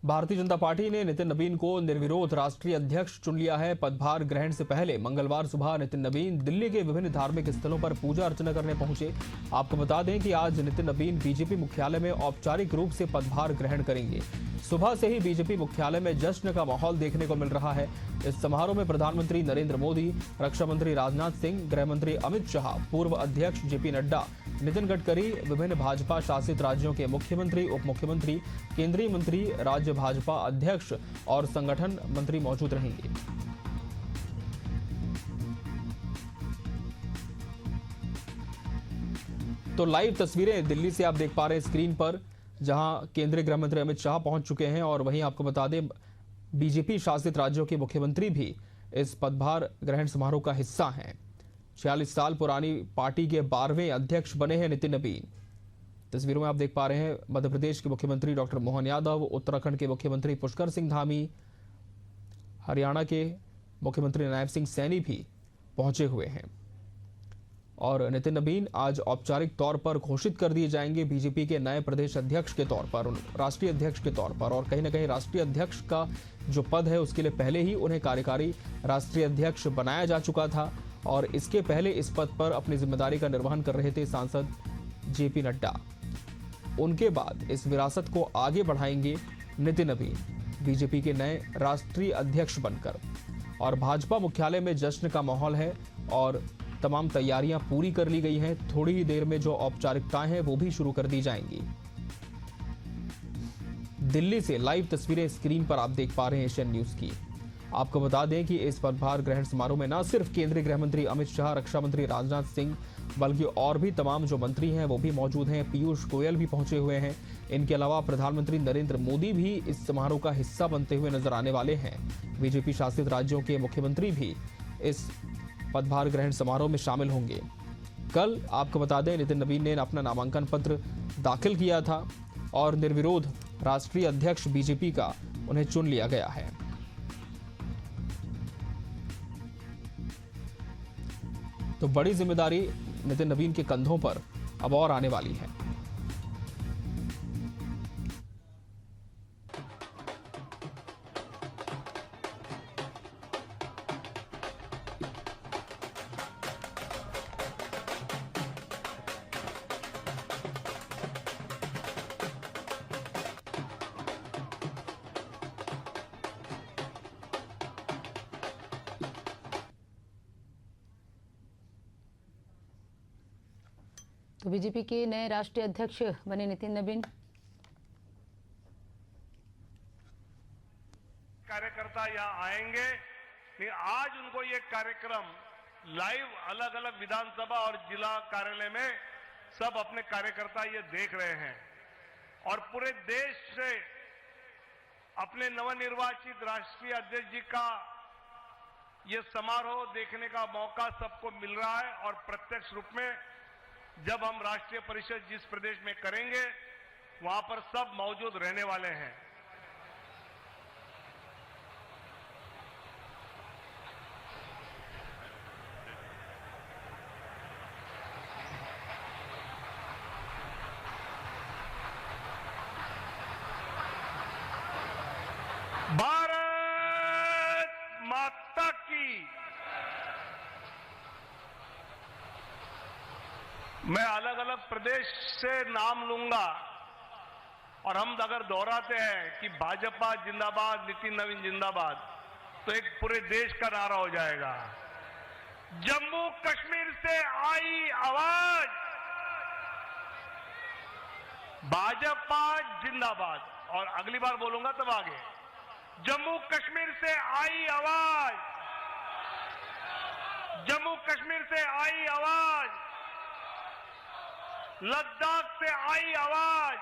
Bharatiya Janata party ने नितिन नबीन को निर्विरोध राष्ट्रीय अध्यक्ष चुन लिया है। पदभार ग्रहण से पहले मंगलवार सुबह नितिन नबीन दिल्ली के विभिन्न धार्मिक स्थलों पर पूजा अर्चना करने पहुंचे। आपको बता दें कि आज नितिन नबीन बीजेपी मुख्यालय में औपचारिक रूप से पदभार ग्रहण करेंगे। सुबह से ही बीजेपी मुख्यालय में जश्न का माहौल देखने को मिल रहा है। इस समारोह में प्रधानमंत्री नरेंद्र मोदी, रक्षा मंत्री राजनाथ सिंह, गृह मंत्री अमित शाह, पूर्व अध्यक्ष जेपी नड्डा, नितिन गडकरी, विभिन्न भाजपा शासित राज्यों के मुख्यमंत्री, उप मुख्यमंत्री, केंद्रीय मंत्री, राज्य भाजपा अध्यक्ष और संगठन मंत्री मौजूद रहेंगे। तो लाइव तस्वीरें दिल्ली से आप देख पा रहे हैं स्क्रीन पर, जहां केंद्रीय गृह मंत्री अमित शाह पहुंच चुके हैं और वहीं आपको बता दें बीजेपी शासित राज्यों के मुख्यमंत्री भी इस पदभार ग्रहण समारोह का हिस्सा हैं। 46 साल पुरानी पार्टी के 12वें अध्यक्ष बने हैं नितिन नबीन। तस्वीरों में आप देख पा रहे हैं मध्य प्रदेश के मुख्यमंत्री डॉक्टर मोहन यादव, उत्तराखंड के मुख्यमंत्री पुष्कर सिंह धामी, हरियाणा के मुख्यमंत्री नायब सिंह सैनी भी पहुंचे हुए हैं। और नितिन नबीन आज औपचारिक तौर पर घोषित कर दिए जाएंगे बीजेपी के नए प्रदेश अध्यक्ष के तौर पर, राष्ट्रीय अध्यक्ष के तौर पर। और कहीं ना कहीं राष्ट्रीय अध्यक्ष का जो पद है उसके लिए पहले ही उन्हें कार्यकारी राष्ट्रीय अध्यक्ष बनाया जा चुका था और इसके पहले इस पद पर अपनी जिम्मेदारी का निर्वहन कर रहे थे सांसद जेपी नड्डा। उनके बाद इस विरासत को आगे बढ़ाएंगे नितिन नबीन बीजेपी के नए राष्ट्रीय अध्यक्ष बनकर। और भाजपा मुख्यालय में जश्न का माहौल है और तमाम तैयारियां पूरी कर ली गई हैं। थोड़ी ही देर में जो औपचारिकताएं हैं वो भी शुरू कर दी जाएंगी। दिल्ली से लाइव तस्वीरें स्क्रीन पर आप देख पा रहे हैं एशियन न्यूज की। आपको बता दें कि इस पदभार ग्रहण समारोह में न सिर्फ केंद्रीय गृह मंत्री अमित शाह, रक्षा मंत्री राजनाथ सिंह, बल्कि और भी तमाम जो मंत्री हैं वो भी मौजूद हैं। पीयूष गोयल भी पहुंचे हुए हैं। इनके अलावा प्रधानमंत्री नरेंद्र मोदी भी इस समारोह का हिस्सा बनते हुए नजर आने वाले हैं। बीजेपी शासित राज्यों के मुख्यमंत्री भी इस पदभार ग्रहण समारोह में शामिल होंगे। कल आपको बता दें नितिन नबीन ने अपना नामांकन पत्र दाखिल किया था और निर्विरोध राष्ट्रीय अध्यक्ष बीजेपी का उन्हें चुन लिया गया है। तो बड़ी जिम्मेदारी नितिन नबीन के कंधों पर अब और आने वाली है। तो बीजेपी के नए राष्ट्रीय अध्यक्ष बने नितिन नबीन। कार्यकर्ता यहाँ आएंगे, लेकिन आज उनको ये कार्यक्रम लाइव अलग अलग विधानसभा और जिला कार्यालय में सब अपने कार्यकर्ता ये देख रहे हैं और पूरे देश से अपने नवनिर्वाचित राष्ट्रीय अध्यक्ष जी का ये समारोह देखने का मौका सबको मिल रहा है। और प्रत्यक्ष रूप में जब हम राष्ट्रीय परिषद जिस प्रदेश में करेंगे वहां पर सब मौजूद रहने वाले हैं। भारत माता की। मैं अलग अलग प्रदेश से नाम लूंगा और हम अगर दोहराते हैं कि भाजपा जिंदाबाद, नितिन नबीन जिंदाबाद, तो एक पूरे देश का नारा हो जाएगा। जम्मू कश्मीर से आई आवाज, भाजपा जिंदाबाद। और अगली बार बोलूंगा तब आगे, जम्मू कश्मीर से आई आवाज, जम्मू कश्मीर से आई आवाज, लद्दाख से आई आवाज,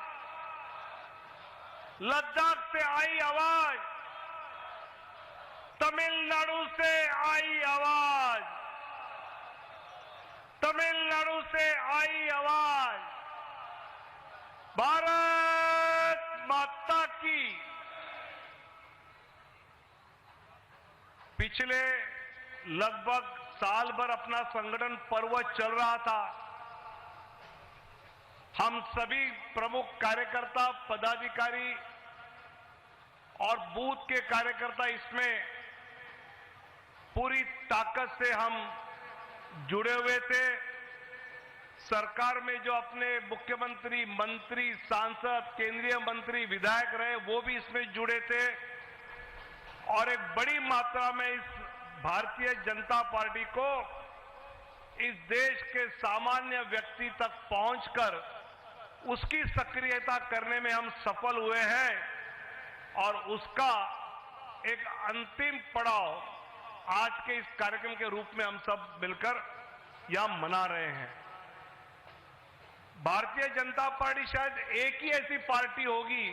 लद्दाख से आई आवाज, तमिलनाडु से आई आवाज, तमिलनाडु से आई आवाज। भारत माता की। पिछले लगभग साल भर अपना संगठन पर्व चल रहा था। हम सभी प्रमुख कार्यकर्ता, पदाधिकारी और बूथ के कार्यकर्ता इसमें पूरी ताकत से हम जुड़े हुए थे। सरकार में जो अपने मुख्यमंत्री, मंत्री, सांसद, केंद्रीय मंत्री, विधायक रहे, वो भी इसमें जुड़े थे और एक बड़ी मात्रा में इस भारतीय जनता पार्टी को इस देश के सामान्य व्यक्ति तक पहुंचकर उसकी सक्रियता करने में हम सफल हुए हैं और उसका एक अंतिम पड़ाव आज के इस कार्यक्रम के रूप में हम सब मिलकर यहां मना रहे हैं। भारतीय जनता पार्टी शायद एक ही ऐसी पार्टी होगी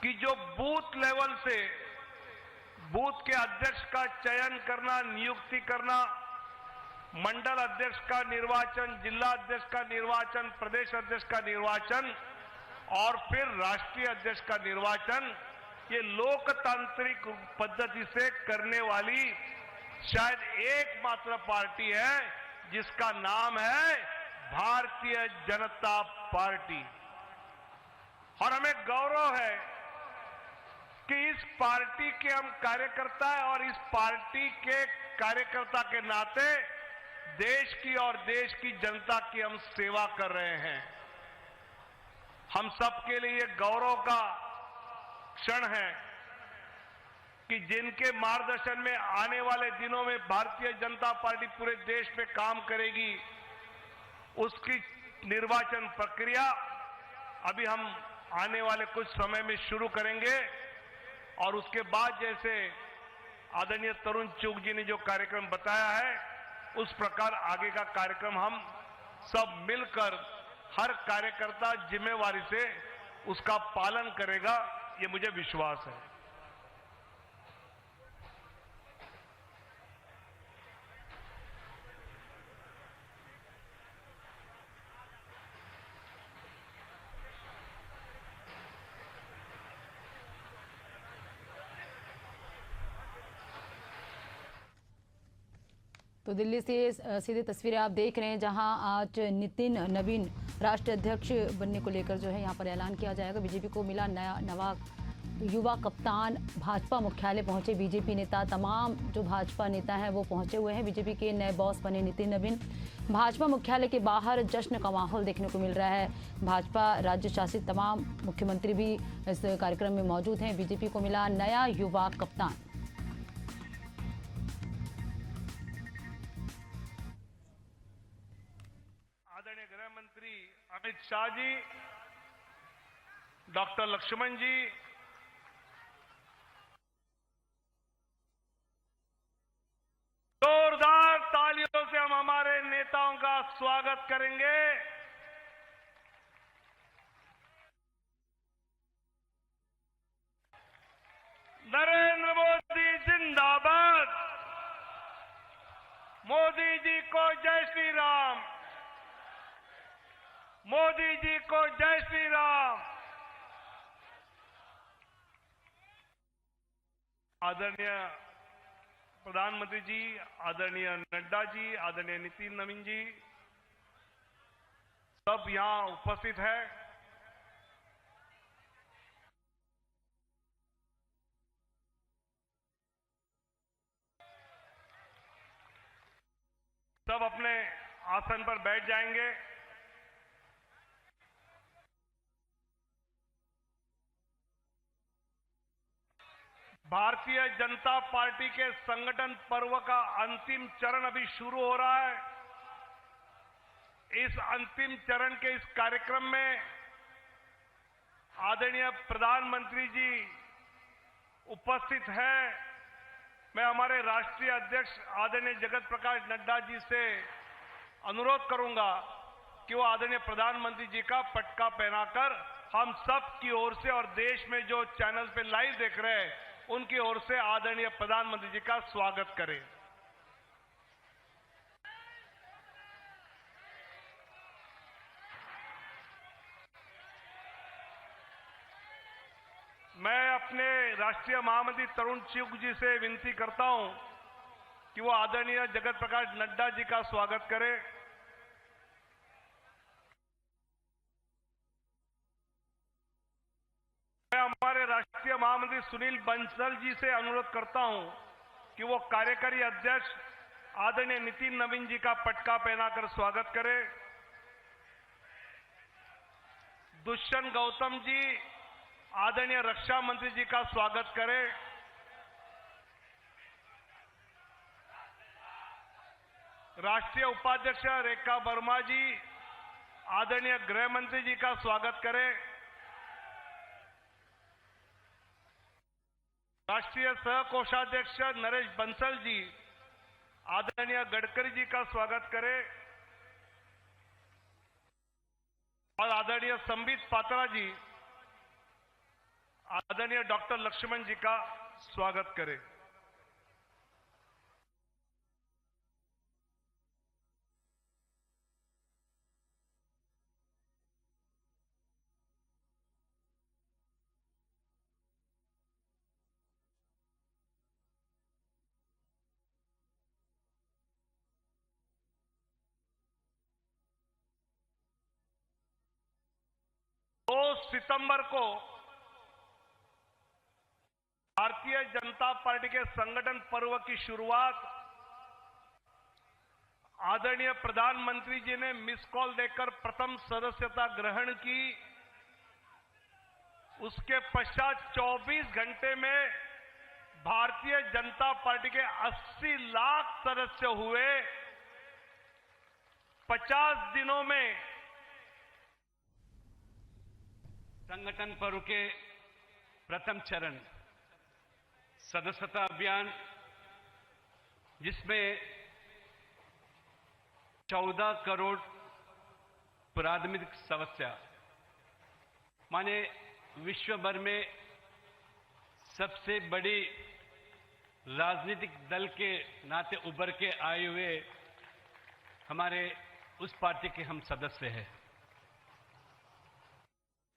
कि जो बूथ लेवल से बूथ के अध्यक्ष का चयन करना, नियुक्ति करना, मंडल अध्यक्ष का निर्वाचन, जिला अध्यक्ष का निर्वाचन, प्रदेश अध्यक्ष का निर्वाचन और फिर राष्ट्रीय अध्यक्ष का निर्वाचन, ये लोकतांत्रिक पद्धति से करने वाली शायद एकमात्र पार्टी है जिसका नाम है भारतीय जनता पार्टी। और हमें गौरव है कि इस पार्टी के हम कार्यकर्ता हैं और इस पार्टी के कार्यकर्ता के नाते देश की और देश की जनता की हम सेवा कर रहे हैं। हम सबके लिए गौरव का क्षण है कि जिनके मार्गदर्शन में आने वाले दिनों में भारतीय जनता पार्टी पूरे देश में काम करेगी, उसकी निर्वाचन प्रक्रिया अभी हम आने वाले कुछ समय में शुरू करेंगे और उसके बाद जैसे आदरणीय तरुण चुग जी ने जो कार्यक्रम बताया है, उस प्रकार आगे का कार्यक्रम हम सब मिलकर हर कार्यकर्ता जिम्मेवारी से उसका पालन करेगा, ये मुझे विश्वास है। तो दिल्ली से सीधे तस्वीरें आप देख रहे हैं, जहां आज नितिन नवीन राष्ट्रीय अध्यक्ष बनने को लेकर जो है यहां पर ऐलान किया जाएगा। बीजेपी को मिला नवा युवा कप्तान। भाजपा मुख्यालय पहुंचे बीजेपी नेता, तमाम जो भाजपा नेता हैं वो पहुंचे हुए हैं। बीजेपी के नए बॉस बने नितिन नवीन। भाजपा मुख्यालय के बाहर जश्न का माहौल देखने को मिल रहा है। भाजपा राज्य शासित तमाम मुख्यमंत्री भी इस कार्यक्रम में मौजूद हैं। बीजेपी को मिला नया युवा कप्तान। अमित शाह जी, डॉक्टर लक्ष्मण जी, जोरदार तालियों से हम हमारे नेताओं का स्वागत करेंगे। नरेंद्र मोदी जिंदाबाद। मोदी जी को जय श्री राम। मोदी जी को जय श्री राम। आदरणीय प्रधानमंत्री जी, आदरणीय नड्डा जी, आदरणीय नितिन नवीन जी, सब यहां उपस्थित है। सब अपने आसन पर बैठ जाएंगे। भारतीय जनता पार्टी के संगठन पर्व का अंतिम चरण अभी शुरू हो रहा है। इस अंतिम चरण के इस कार्यक्रम में आदरणीय प्रधानमंत्री जी उपस्थित हैं। मैं हमारे राष्ट्रीय अध्यक्ष आदरणीय जगत प्रकाश नड्डा जी से अनुरोध करूंगा कि वो आदरणीय प्रधानमंत्री जी का पटका पहनाकर हम सब की ओर से और देश में जो चैनल पे लाइव देख रहे हैं उनकी ओर से आदरणीय प्रधानमंत्री जी का स्वागत करें। मैं अपने राष्ट्रीय महामंत्री तरुण चुग जी से विनती करता हूं कि वो आदरणीय जगत प्रकाश नड्डा जी का स्वागत करें। मैं हमारे राष्ट्रीय महामंत्री सुनील बंसल जी से अनुरोध करता हूं कि वो कार्यकारी अध्यक्ष आदरणीय नितिन नवीन जी का पटका पहनाकर स्वागत करें। दुष्यंत गौतम जी आदरणीय रक्षा मंत्री जी का स्वागत करें। राष्ट्रीय उपाध्यक्ष रेखा वर्मा जी आदरणीय गृह मंत्री जी का स्वागत करें। राष्ट्रीय सह कोषाध्यक्ष नरेश बंसल जी आदरणीय गडकरी जी का स्वागत करें और आदरणीय संबित पात्रा जी आदरणीय डॉक्टर लक्ष्मण जी का स्वागत करें। सितंबर को भारतीय जनता पार्टी के संगठन पर्व की शुरुआत आदरणीय प्रधानमंत्री जी ने मिस कॉल देकर प्रथम सदस्यता ग्रहण की। उसके पश्चात 24 घंटे में भारतीय जनता पार्टी के 80 लाख सदस्य हुए। 50 दिनों में संगठन पर्व के प्रथम चरण सदस्यता अभियान, जिसमें 14 करोड़ प्राथमिक सदस्य माने विश्व भर में सबसे बड़ी राजनीतिक दल के नाते उभर के आए हुए हमारे उस पार्टी के हम सदस्य हैं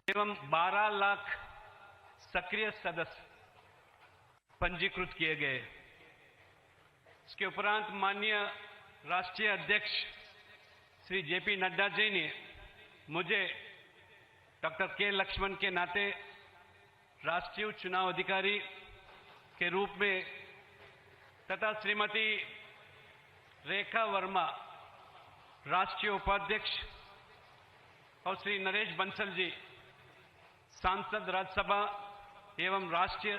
एवं 12 लाख सक्रिय सदस्य पंजीकृत किए गए। इसके उपरांत माननीय राष्ट्रीय अध्यक्ष श्री जेपी नड्डा जी ने मुझे डॉक्टर के लक्ष्मण के नाते राष्ट्रीय चुनाव अधिकारी के रूप में तथा श्रीमती रेखा वर्मा राष्ट्रीय उपाध्यक्ष और श्री नरेश बंसल जी सांसद राज्यसभा एवं राष्ट्रीय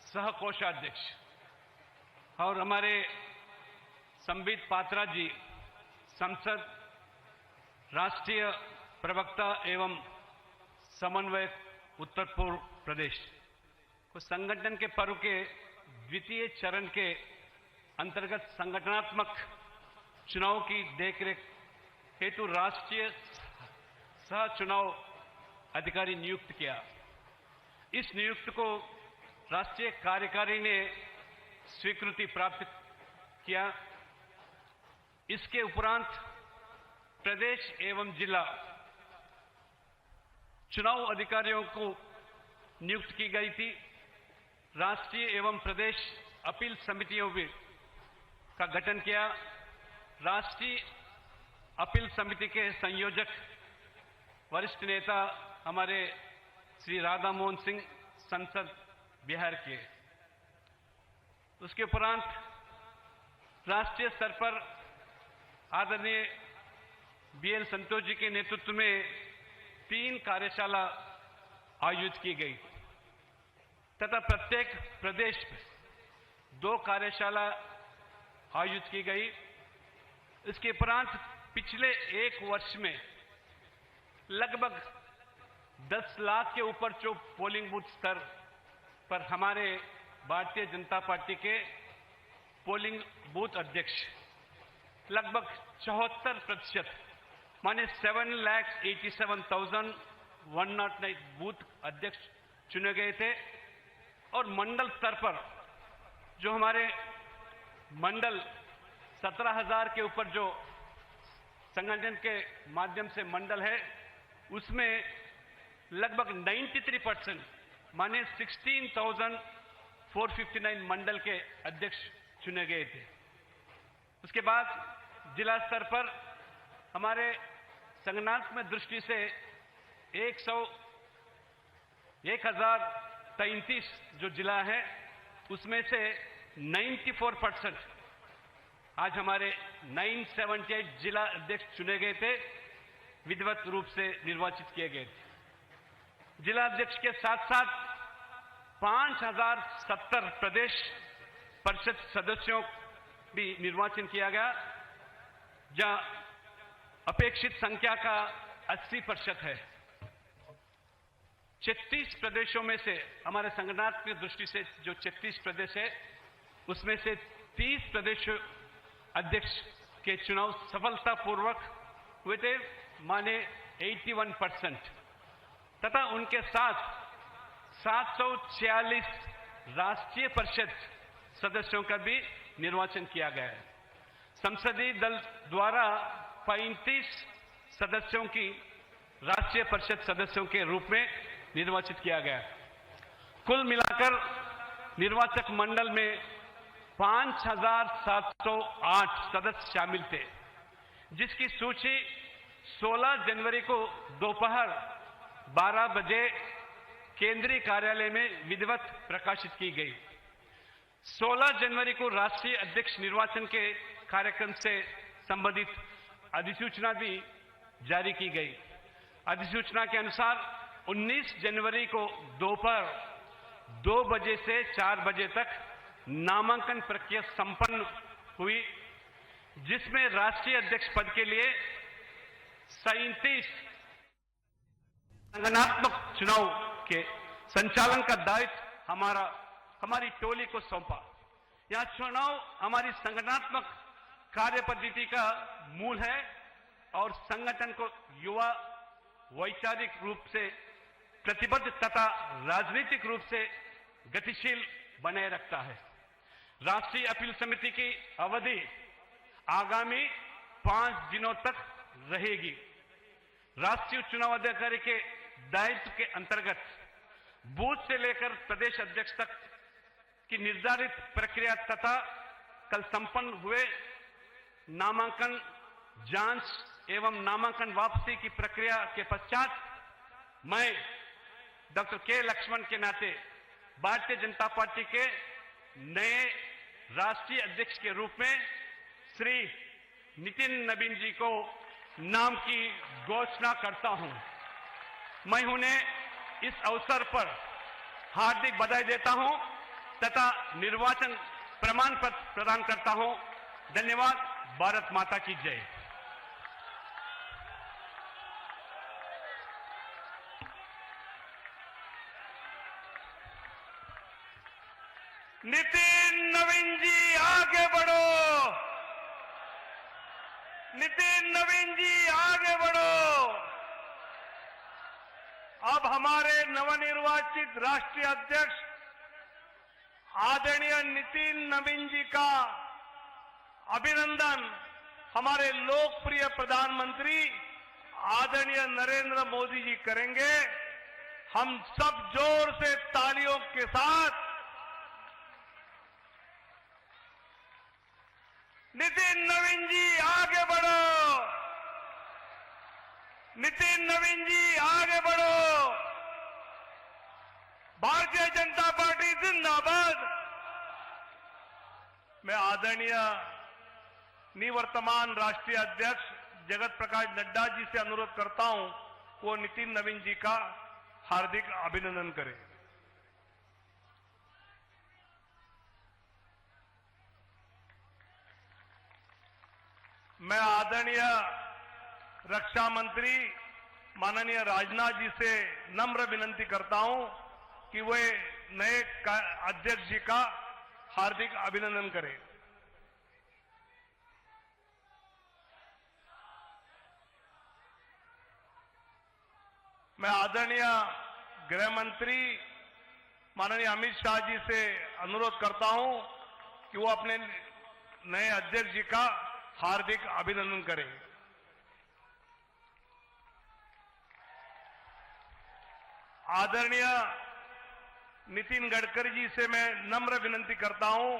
सह कोषाध्यक्ष और हमारे संबित पात्रा जी संसद राष्ट्रीय प्रवक्ता एवं समन्वयक उत्तर पूर्व प्रदेश को संगठन के पर्व के द्वितीय चरण के अंतर्गत संगठनात्मक चुनाव की देखरेख हेतु राष्ट्रीय सह चुनाव अधिकारी नियुक्त किया। इस नियुक्ति को राष्ट्रीय कार्यकारी ने स्वीकृति प्राप्त किया। इसके उपरांत प्रदेश एवं जिला चुनाव अधिकारियों को नियुक्त की गई थी। राष्ट्रीय एवं प्रदेश अपील समितियों का गठन किया। राष्ट्रीय अपील समिति के संयोजक वरिष्ठ नेता हमारे श्री राधा मोहन सिंह संसद बिहार के। उसके उपरांत राष्ट्रीय स्तर पर आदरणीय बीएल संतोष जी के नेतृत्व में 3 कार्यशाला आयोजित की गई तथा प्रत्येक प्रदेश में 2 कार्यशाला आयोजित की गई। इसके उपरांत पिछले 1 वर्ष में लगभग 10 लाख के ऊपर जो पोलिंग बूथ स्तर पर हमारे भारतीय जनता पार्टी के पोलिंग बूथ अध्यक्ष लगभग 74% माने 7,87,109 बूथ अध्यक्ष चुने गए थे। और मंडल स्तर पर जो हमारे मंडल 17,000 के ऊपर जो संगठन के माध्यम से मंडल है उसमें लगभग 93% माने 16,459 मंडल के अध्यक्ष चुने गए थे। उसके बाद जिला स्तर पर हमारे संगठनात्मक दृष्टि से 1033 जो जिला है उसमें से 94% आज हमारे 978 जिला अध्यक्ष चुने गए थे, विधिवत रूप से निर्वाचित किए गए थे। जिला अध्यक्ष के साथ साथ 5070 प्रदेश परिषद सदस्यों भी निर्वाचन किया गया, जहां अपेक्षित संख्या का 80% है। 36 प्रदेशों में से हमारे संगठनात्मक दृष्टि से जो 36 प्रदेश है उसमें से 30 प्रदेश अध्यक्ष के चुनाव सफलतापूर्वक हुए थे, माने 81%, तथा उनके साथ 746 राष्ट्रीय परिषद सदस्यों का भी निर्वाचन किया गया है। संसदीय दल द्वारा 35 सदस्यों की राष्ट्रीय परिषद सदस्यों के रूप में निर्वाचित किया गया। कुल मिलाकर निर्वाचक मंडल में 5708 सदस्य शामिल थे, जिसकी सूची 16 जनवरी को दोपहर 12 बजे केंद्रीय कार्यालय में विधिवत प्रकाशित की गई। 16 जनवरी को राष्ट्रीय अध्यक्ष निर्वाचन के कार्यक्रम से संबंधित अधिसूचना भी जारी की गई। अधिसूचना के अनुसार 19 जनवरी को दोपहर 2 बजे से 4 बजे तक नामांकन प्रक्रिया संपन्न हुई, जिसमें राष्ट्रीय अध्यक्ष पद के लिए 37 संगठनात्मक चुनाव के संचालन का दायित्व हमारी टोली को सौंपा। यह चुनाव हमारी संगठनात्मक कार्य पद्धति का मूल है और संगठन को युवा वैचारिक रूप से प्रतिबद्ध तथा राजनीतिक रूप से गतिशील बनाए रखता है। राष्ट्रीय अपील समिति की अवधि आगामी 5 दिनों तक रहेगी। राष्ट्रीय चुनाव अधिकारी के दायित्व के अंतर्गत बूथ से लेकर प्रदेश अध्यक्ष तक की निर्धारित प्रक्रिया तथा कल संपन्न हुए नामांकन जांच एवं नामांकन वापसी की प्रक्रिया के पश्चात मैं डॉक्टर के लक्ष्मण के नाते भारतीय जनता पार्टी के नए राष्ट्रीय अध्यक्ष के रूप में श्री नितिन नवीन जी को नाम की घोषणा करता हूं। मैं उन्हें इस अवसर पर हार्दिक बधाई देता हूं तथा निर्वाचन प्रमाण पत्र प्रदान करता हूं। धन्यवाद। भारत माता की जय। नितिन नवीन जी आगे बढ़ो। नितिन नवीन जी आगे बढ़ो। अब हमारे नवनिर्वाचित राष्ट्रीय अध्यक्ष आदरणीय नितिन नवीन जी का अभिनंदन हमारे लोकप्रिय प्रधानमंत्री आदरणीय नरेंद्र मोदी जी करेंगे। हम सब जोर से तालियों के साथ नितिन नवीन जी आगे बढ़ो। नितिन नवीन जी आगे बढ़ो। भारतीय जनता पार्टी जिंदाबाद। मैं आदरणीय निवर्तमान राष्ट्रीय अध्यक्ष जगत प्रकाश नड्डा जी से अनुरोध करता हूं वो नितिन नवीन जी का हार्दिक अभिनंदन करें। मैं आदरणीय रक्षा मंत्री माननीय राजनाथ जी से नम्र विनंती करता हूं कि वे नए अध्यक्ष जी का हार्दिक अभिनंदन करें। मैं आदरणीय गृह मंत्री माननीय अमित शाह जी से अनुरोध करता हूं कि वो अपने नए अध्यक्ष जी का हार्दिक अभिनंदन करें। आदरणीय नितिन गडकरी जी से मैं नम्र विनंती करता हूं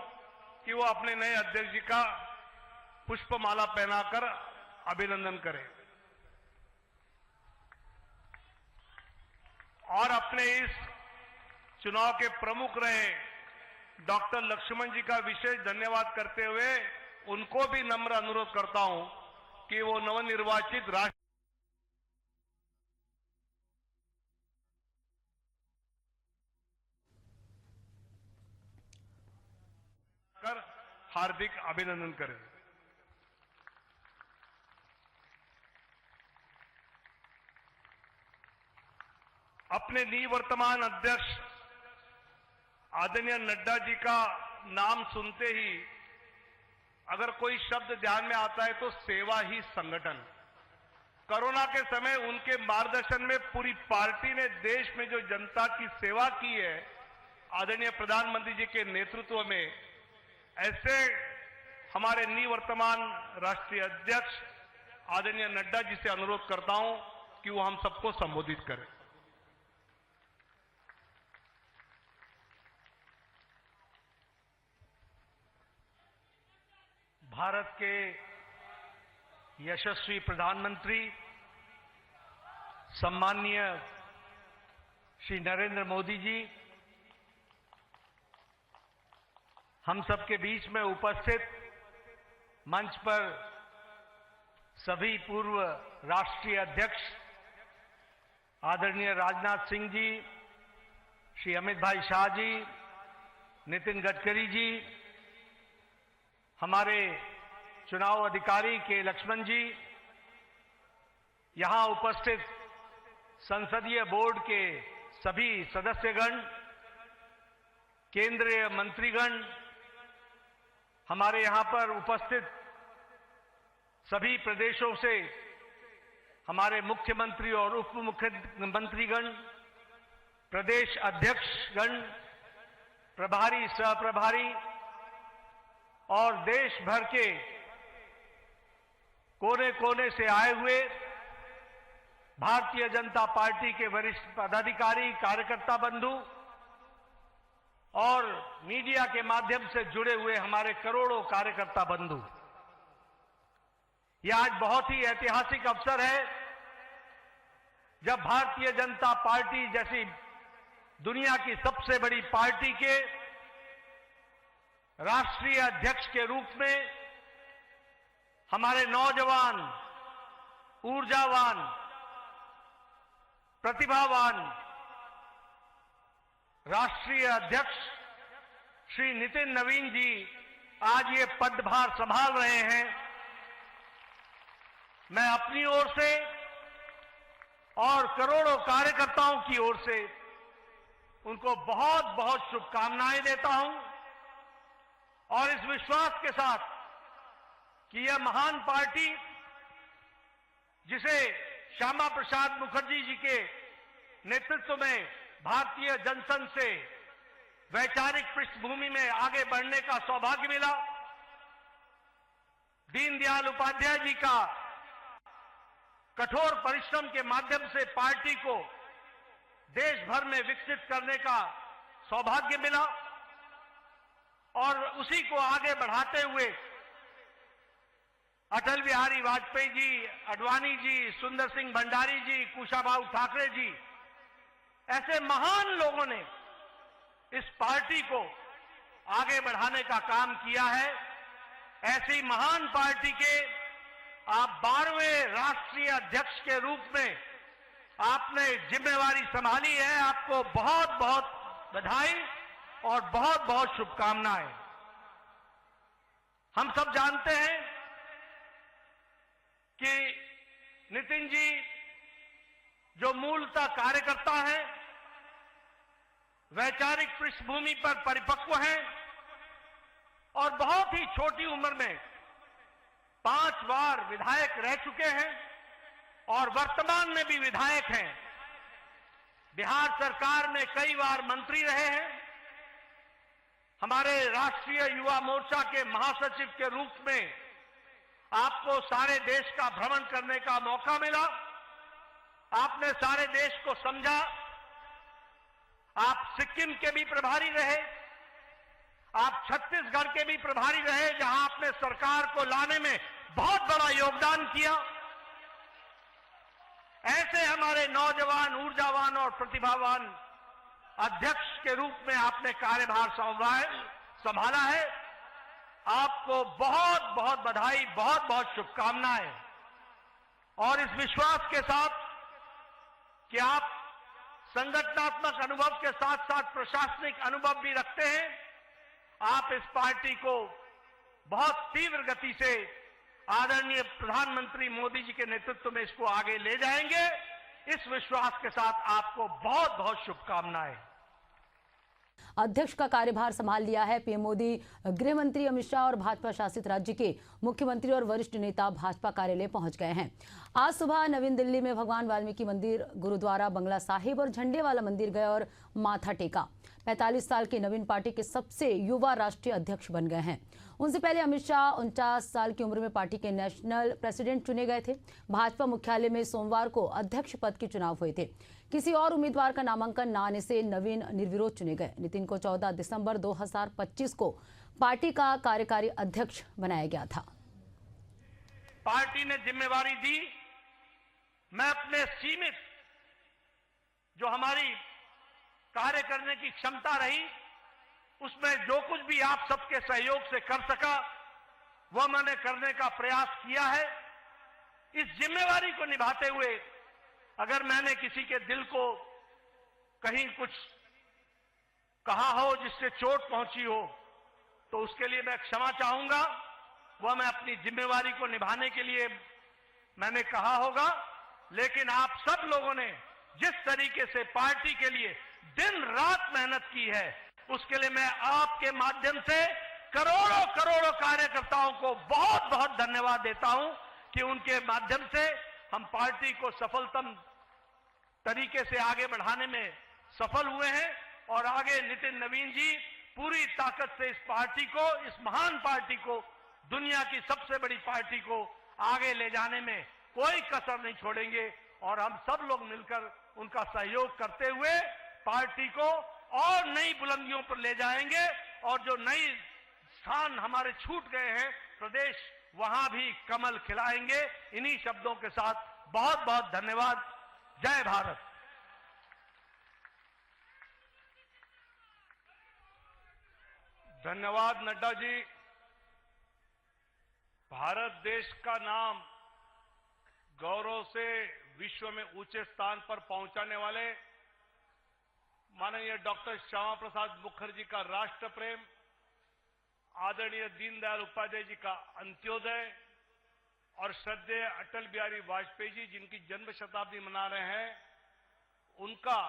कि वो अपने नए अध्यक्ष जी का पुष्पमाला पहनाकर अभिनंदन करें। और अपने इस चुनाव के प्रमुख रहे डॉक्टर लक्ष्मण जी का विशेष धन्यवाद करते हुए उनको भी नम्र अनुरोध करता हूं कि वो नवनिर्वाचित राष्ट्र कर हार्दिक अभिनंदन करें। अपने निवर्तमान अध्यक्ष आदरणीय नड्डा जी का नाम सुनते ही अगर कोई शब्द ध्यान में आता है तो सेवा ही संगठन। कोरोना के समय उनके मार्गदर्शन में पूरी पार्टी ने देश में जो जनता की सेवा की है, आदरणीय प्रधानमंत्री जी के नेतृत्व में, ऐसे हमारे निवर्तमान राष्ट्रीय अध्यक्ष आदरणीय नड्डा जी से अनुरोध करता हूं कि वो हम सबको संबोधित करें। भारत के यशस्वी प्रधानमंत्री सम्माननीय श्री नरेंद्र मोदी जी हम सबके बीच में उपस्थित मंच पर सभी पूर्व राष्ट्रीय अध्यक्ष आदरणीय राजनाथ सिंह जी, श्री अमित भाई शाह जी, नितिन गडकरी जी, हमारे चुनाव अधिकारी के लक्ष्मण जी, यहां उपस्थित संसदीय बोर्ड के सभी सदस्यगण, केंद्रीय मंत्रीगण, हमारे यहां पर उपस्थित सभी प्रदेशों से हमारे मुख्यमंत्री और उप मुख्यमंत्रीगण, प्रदेश अध्यक्षगण, प्रभारी, सहप्रभारी और देश भर के कोने कोने से आए हुए भारतीय जनता पार्टी के वरिष्ठ पदाधिकारी, कार्यकर्ता बंधु और मीडिया के माध्यम से जुड़े हुए हमारे करोड़ों कार्यकर्ता बंधु, यह आज बहुत ही ऐतिहासिक अवसर है जब भारतीय जनता पार्टी जैसी दुनिया की सबसे बड़ी पार्टी के राष्ट्रीय अध्यक्ष के रूप में हमारे नौजवान, ऊर्जावान, प्रतिभावान राष्ट्रीय अध्यक्ष श्री नितिन नवीन जी आज ये पदभार संभाल रहे हैं। मैं अपनी ओर से और करोड़ों कार्यकर्ताओं की ओर से उनको बहुत बहुत शुभकामनाएं देता हूं और इस विश्वास के साथ कि यह महान पार्टी जिसे श्यामा प्रसाद मुखर्जी जी के नेतृत्व में भारतीय जनसंघ से वैचारिक पृष्ठभूमि में आगे बढ़ने का सौभाग्य मिला, दीनदयाल उपाध्याय जी का कठोर परिश्रम के माध्यम से पार्टी को देश भर में विकसित करने का सौभाग्य मिला और उसी को आगे बढ़ाते हुए अटल बिहारी वाजपेयी जी, अडवाणी जी, सुंदर सिंह भंडारी जी, कुशाभाऊ ठाकरे जी, ऐसे महान लोगों ने इस पार्टी को आगे बढ़ाने का काम किया है। ऐसी महान पार्टी के आप 12वें राष्ट्रीय अध्यक्ष के रूप में आपने जिम्मेवारी संभाली है। आपको बहुत बहुत बधाई और बहुत बहुत शुभकामनाएं। हम सब जानते हैं कि नितिन जी जो मूलतः कार्यकर्ता हैं, वैचारिक पृष्ठभूमि पर परिपक्व हैं और बहुत ही छोटी उम्र में 5 बार विधायक रह चुके हैं और वर्तमान में भी विधायक हैं। बिहार सरकार में कई बार मंत्री रहे हैं। हमारे राष्ट्रीय युवा मोर्चा के महासचिव के रूप में आपको सारे देश का भ्रमण करने का मौका मिला। आपने सारे देश को समझा। आप सिक्किम के भी प्रभारी रहे, आप छत्तीसगढ़ के भी प्रभारी रहे, जहां आपने सरकार को लाने में बहुत बड़ा योगदान किया। ऐसे हमारे नौजवान, ऊर्जावान और प्रतिभावान अध्यक्ष के रूप में आपने कार्यभार संभाला है। आपको बहुत बहुत बधाई, बहुत बहुत शुभकामनाएं। और इस विश्वास के साथ कि आप संगठनात्मक अनुभव के साथ साथ प्रशासनिक अनुभव भी रखते हैं, आप इस पार्टी को बहुत तीव्र गति से आदरणीय प्रधानमंत्री मोदी जी के नेतृत्व में इसको आगे ले जाएंगे। इस विश्वास के साथ आपको बहुत बहुत शुभकामनाएं। अध्यक्ष का कार्यभार संभाल लिया है पीएम मोदी। गृह मंत्री अमित शाह और भाजपा शासित राज्य के मुख्यमंत्री और वरिष्ठ नेता भाजपा कार्यालय पहुंच गए हैं। आज सुबह नवीन दिल्ली में भगवान वाल्मीकि मंदिर, गुरुद्वारा, बंगला साहिब और झंडे वाला मंदिर गए और माथा टेका। 45 साल के नवीन पार्टी के सबसे युवा राष्ट्रीय अध्यक्ष बन गए हैं। उनसे पहले अमित शाह 49 साल की उम्र में पार्टी के नेशनल प्रेसिडेंट चुने गए थे। भाजपा मुख्यालय में सोमवार को अध्यक्ष पद के चुनाव हुए थे। किसी और उम्मीदवार का नामांकन न आने से नवीन निर्विरोध चुने गए। नितिन को 14 दिसंबर 2025 को पार्टी का कार्यकारी अध्यक्ष बनाया गया था। पार्टी ने जिम्मेवारी दी, मैं अपने सीमित जो हमारी कार्य करने की क्षमता रही, उसमें जो कुछ भी आप सबके सहयोग से कर सका वह मैंने करने का प्रयास किया है। इस जिम्मेवारी को निभाते हुए अगर मैंने किसी के दिल को कहीं कुछ कहा हो जिससे चोट पहुंची हो तो उसके लिए मैं क्षमा चाहूंगा। वह मैं अपनी जिम्मेवारी को निभाने के लिए मैंने कहा होगा। लेकिन आप सब लोगों ने जिस तरीके से पार्टी के लिए दिन रात मेहनत की है, उसके लिए मैं आपके माध्यम से करोड़ों करोड़ों कार्यकर्ताओं को बहुत बहुत धन्यवाद देता हूं कि उनके माध्यम से हम पार्टी को सफलतम तरीके से आगे बढ़ाने में सफल हुए हैं। और आगे नितिन नवीन जी पूरी ताकत से इस पार्टी को, इस महान पार्टी को, दुनिया की सबसे बड़ी पार्टी को आगे ले जाने में कोई कसर नहीं छोड़ेंगे। और हम सब लोग मिलकर उनका सहयोग करते हुए पार्टी को और नई बुलंदियों पर ले जाएंगे। और जो नई स्थान हमारे छूट गए हैं प्रदेश, वहां भी कमल खिलाएंगे। इन्हीं शब्दों के साथ बहुत बहुत धन्यवाद। जय भारत। धन्यवाद नड्डा जी। भारत देश का नाम गौरव से विश्व में ऊंचे स्थान पर पहुंचाने वाले माननीय डॉक्टर श्यामा प्रसाद मुखर्जी का राष्ट्र प्रेम, आदरणीय दीनदयाल उपाध्याय जी का अंत्योदय और श्रद्धेय अटल बिहारी वाजपेयी जी जिनकी जन्म शताब्दी मना रहे हैं, उनका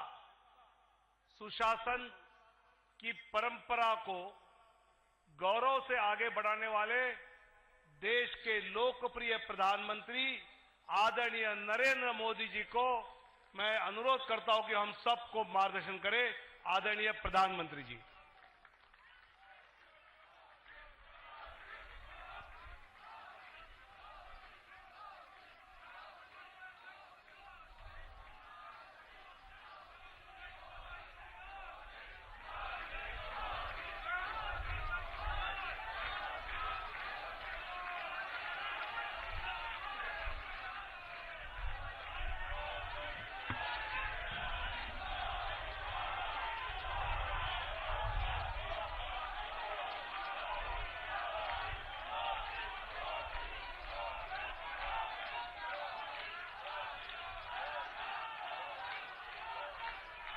सुशासन की परंपरा को गौरव से आगे बढ़ाने वाले देश के लोकप्रिय प्रधानमंत्री आदरणीय नरेंद्र मोदी जी को मैं अनुरोध करता हूं कि हम सबको मार्गदर्शन करें। आदरणीय प्रधानमंत्री जी।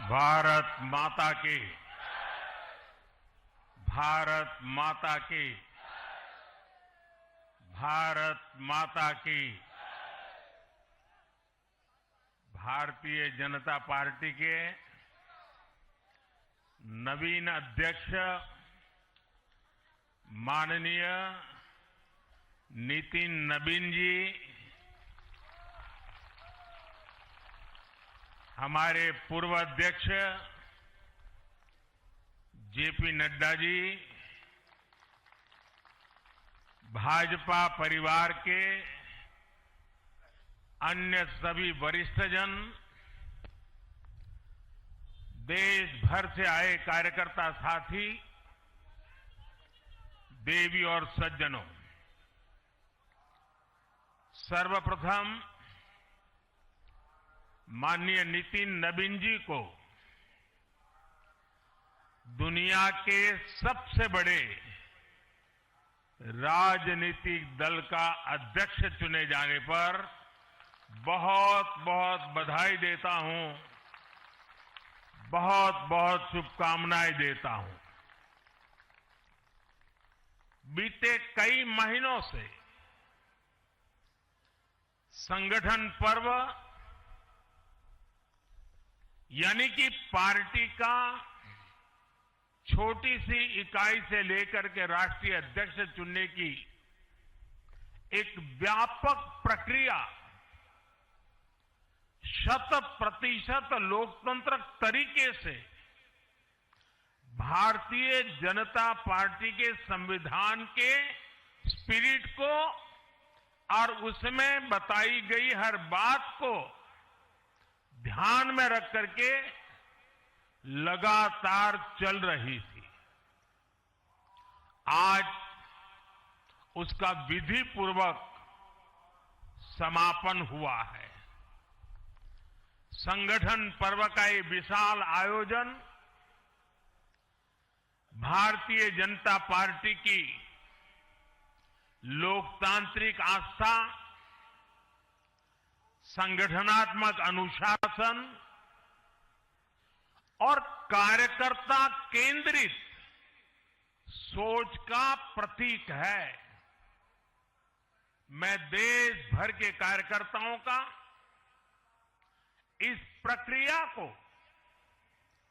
भारत माता की, भारत माता की, भारत माता की। भारतीय जनता पार्टी के नवीन अध्यक्ष माननीय नितिन नवीन जी, हमारे पूर्व अध्यक्ष जेपी नड्डा जी, भाजपा परिवार के अन्य सभी वरिष्ठजन, देश भर से आए कार्यकर्ता साथी, देवी और सज्जनों, सर्वप्रथम माननीय नितिन नवीन जी को दुनिया के सबसे बड़े राजनीतिक दल का अध्यक्ष चुने जाने पर बहुत बहुत बधाई देता हूं, बहुत बहुत शुभकामनाएं देता हूं। बीते कई महीनों से संगठन पर्व यानी कि पार्टी का छोटी सी इकाई से लेकर के राष्ट्रीय अध्यक्ष चुनने की एक व्यापक प्रक्रिया 100% लोकतंत्र तरीके से भारतीय जनता पार्टी के संविधान के स्पिरिट को और उसमें बताई गई हर बात को ध्यान में रख करके लगातार चल रही थी। आज उसका विधि पूर्वक समापन हुआ है। संगठन पर्व का ये विशाल आयोजन भारतीय जनता पार्टी की लोकतांत्रिक आस्था, संगठनात्मक अनुशासन और कार्यकर्ता केंद्रित सोच का प्रतीक है। मैं देश भर के कार्यकर्ताओं का इस प्रक्रिया को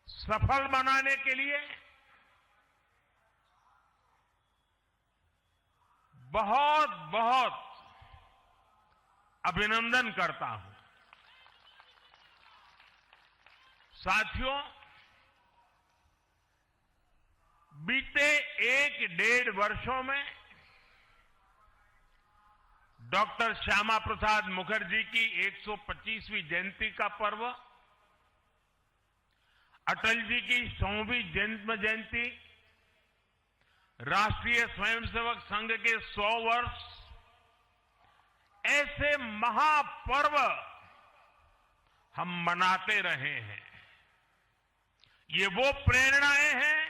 सफल बनाने के लिए बहुत बहुत अभिनंदन करता हूं। साथियों, बीते 1-1.5 वर्षों में डॉक्टर श्यामा प्रसाद मुखर्जी की 125वीं जयंती का पर्व, अटल जी की 100वीं जन्म जयंती, राष्ट्रीय स्वयंसेवक संघ के 100 वर्ष, ऐसे महापर्व हम मनाते रहे हैं। ये वो प्रेरणाएं हैं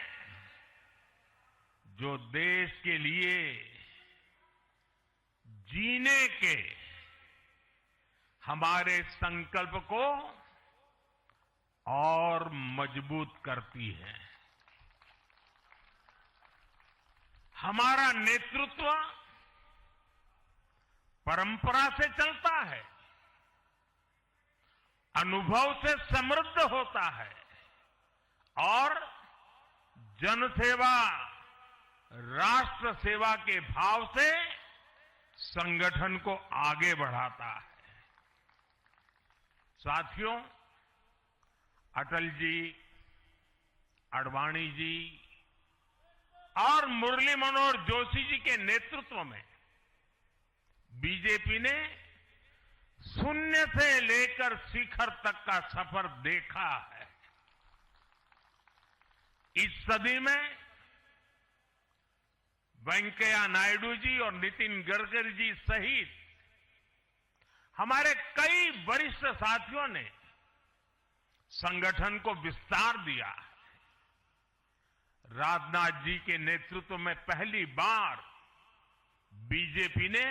जो देश के लिए जीने के हमारे संकल्प को और मजबूत करती है। हमारा नेतृत्व परंपरा से चलता है, अनुभव से समृद्ध होता है और जनसेवा, राष्ट्र सेवा के भाव से संगठन को आगे बढ़ाता है। साथियों, अटल जी, आडवाणी जी और मुरली मनोहर जोशी जी के नेतृत्व में बीजेपी ने शून्य से लेकर शिखर तक का सफर देखा है। इस सदी में वेंकैया नायडू जी और नितिन गडकरी जी सहित हमारे कई वरिष्ठ साथियों ने संगठन को विस्तार दिया है। राजनाथ जी के नेतृत्व में पहली बार बीजेपी ने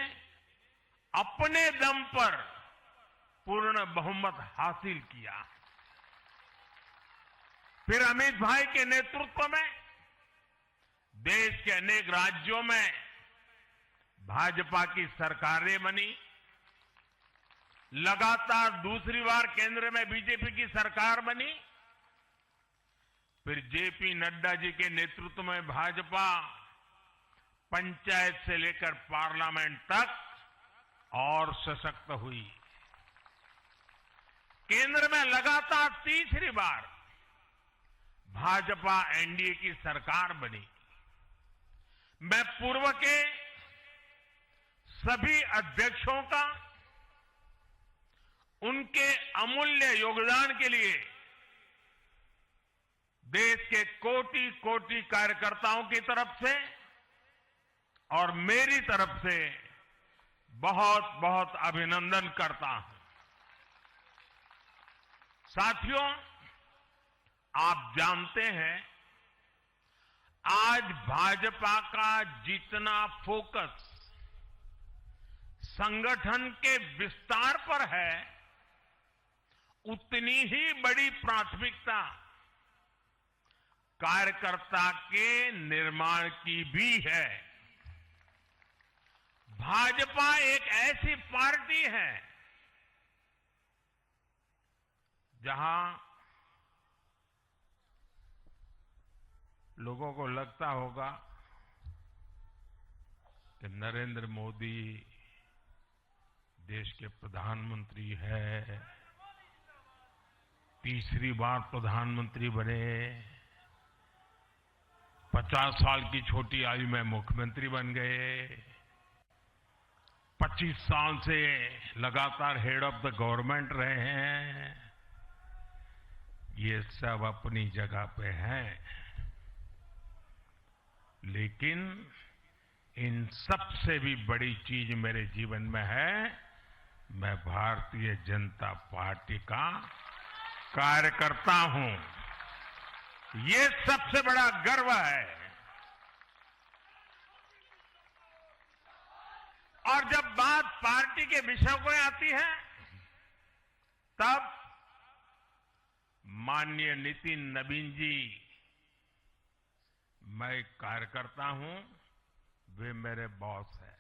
अपने दम पर पूर्ण बहुमत हासिल किया। फिर अमित भाई के नेतृत्व में देश के अनेक राज्यों में भाजपा की सरकारें बनी। लगातार दूसरी बार केंद्र में बीजेपी की सरकार बनी। फिर जेपी नड्डा जी के नेतृत्व में भाजपा पंचायत से लेकर पार्लियामेंट तक और सशक्त हुई। केंद्र में लगातार तीसरी बार भाजपा एनडीए की सरकार बनी। मैं पूर्व के सभी अध्यक्षों का उनके अमूल्य योगदान के लिए देश के कोटि कोटि कार्यकर्ताओं की तरफ से और मेरी तरफ से बहुत बहुत अभिनंदन करता हूं। साथियों, आप जानते हैं आज भाजपा का जितना फोकस संगठन के विस्तार पर है, उतनी ही बड़ी प्राथमिकता कार्यकर्ता के निर्माण की भी है। भाजपा एक ऐसी पार्टी है जहां लोगों को लगता होगा कि नरेंद्र मोदी देश के प्रधानमंत्री है, तीसरी बार प्रधानमंत्री बने, 50 साल की छोटी आयु में मुख्यमंत्री बन गए, 25 साल से लगातार हेड ऑफ द गवर्नमेंट रहे हैं। ये सब अपनी जगह पे हैं, लेकिन इन सबसे भी बड़ी चीज मेरे जीवन में है, मैं भारतीय जनता पार्टी का कार्यकर्ता हूं। ये सबसे बड़ा गर्व है। और जब बात पार्टी के विषयों को आती है, तब माननीय नितिन नवीन जी, मैं एक कार्यकर्ता हूं, वे मेरे बॉस हैं।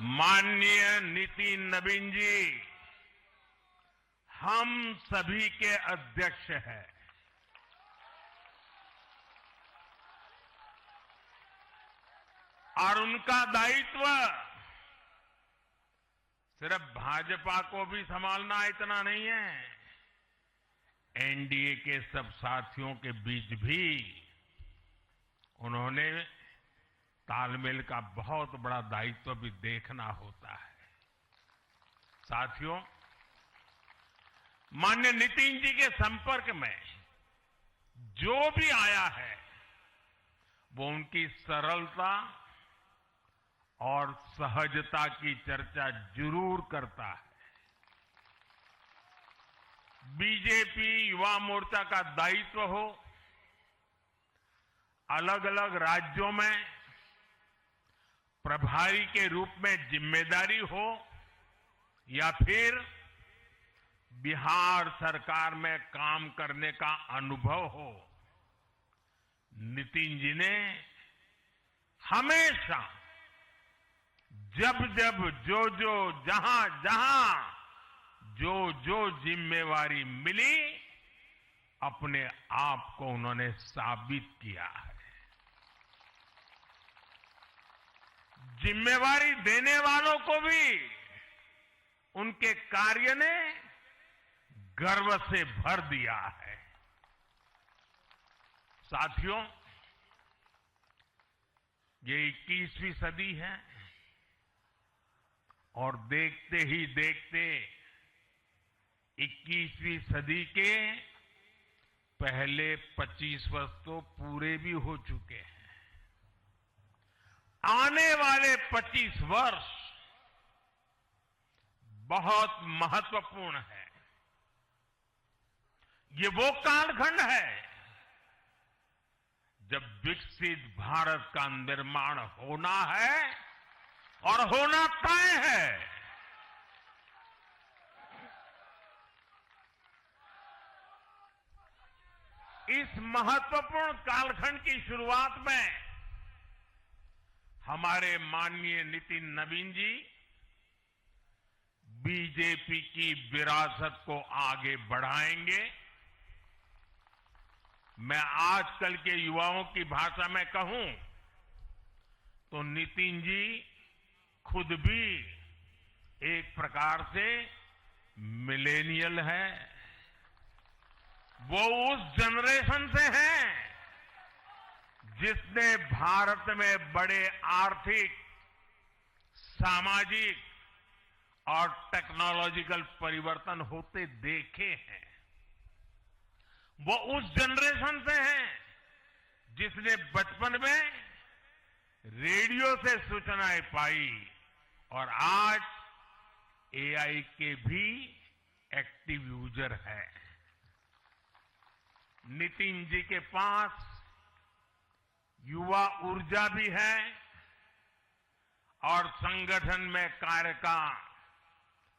माननीय नितिन नवीन जी हम सभी के अध्यक्ष हैं। और उनका दायित्व सिर्फ भाजपा को भी संभालना इतना नहीं है, एनडीए के सब साथियों के बीच भी उन्होंने तालमेल का बहुत बड़ा दायित्व भी देखना होता है। साथियों, माननीय नितिन जी के संपर्क में जो भी आया है, वो उनकी सरलता और सहजता की चर्चा जरूर करता है। बीजेपी युवा मोर्चा का दायित्व हो, अलग अलग राज्यों में प्रभारी के रूप में जिम्मेदारी हो, या फिर बिहार सरकार में काम करने का अनुभव हो, नितिन जी ने हमेशा जब जब जो जहां जो जिम्मेवारी मिली, अपने आप को उन्होंने साबित किया है। जिम्मेवारी देने वालों को भी उनके कार्य ने गर्व से भर दिया है। साथियों, ये 21वीं सदी है और देखते ही देखते 21वीं सदी के पहले 25 वर्ष तो पूरे भी हो चुके हैं। आने वाले 25 वर्ष बहुत महत्वपूर्ण है। ये वो कालखंड है जब विकसित भारत का निर्माण होना है और होना तय है। इस महत्वपूर्ण कालखंड की शुरुआत में हमारे माननीय नितिन नवीन जी बीजेपी की विरासत को आगे बढ़ाएंगे। मैं आजकल के युवाओं की भाषा में कहूं तो नितिन जी खुद भी एक प्रकार से मिलेनियल है। वो उस जनरेशन से हैं जिसने भारत में बड़े आर्थिक, सामाजिक और टेक्नोलॉजिकल परिवर्तन होते देखे हैं, वो उस जनरेशन से हैं जिसने बचपन में रेडियो से सूचनाएं पाई और आज एआई के भी एक्टिव यूजर है। नितिन जी के पास युवा ऊर्जा भी है और संगठन में कार्य का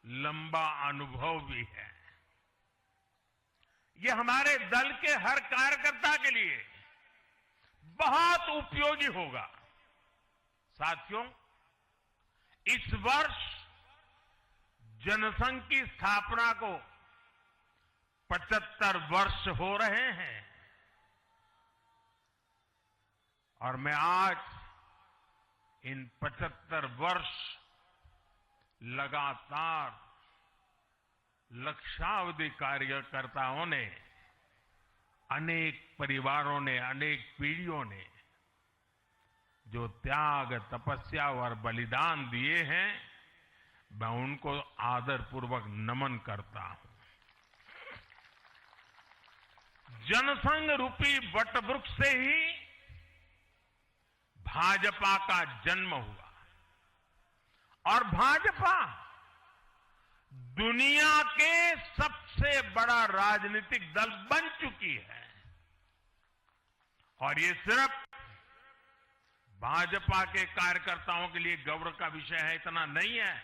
लंबा अनुभव भी है। ये हमारे दल के हर कार्यकर्ता के लिए बहुत उपयोगी होगा। साथियों, इस वर्ष जनसंघ की स्थापना को 75 वर्ष हो रहे हैं और मैं आज इन 75 वर्ष लगातार लक्षावधि कार्यकर्ताओं ने, अनेक परिवारों ने, अनेक पीढ़ियों ने जो त्याग, तपस्या और बलिदान दिए हैं, मैं उनको आदरपूर्वक नमन करता हूं। जनसंघ रूपी वटवृक्ष से ही भाजपा का जन्म हुआ और भाजपा दुनिया के सबसे बड़ा राजनीतिक दल बन चुकी है। और ये सिर्फ भाजपा के कार्यकर्ताओं के लिए गौरव का विषय है, इतना नहीं है।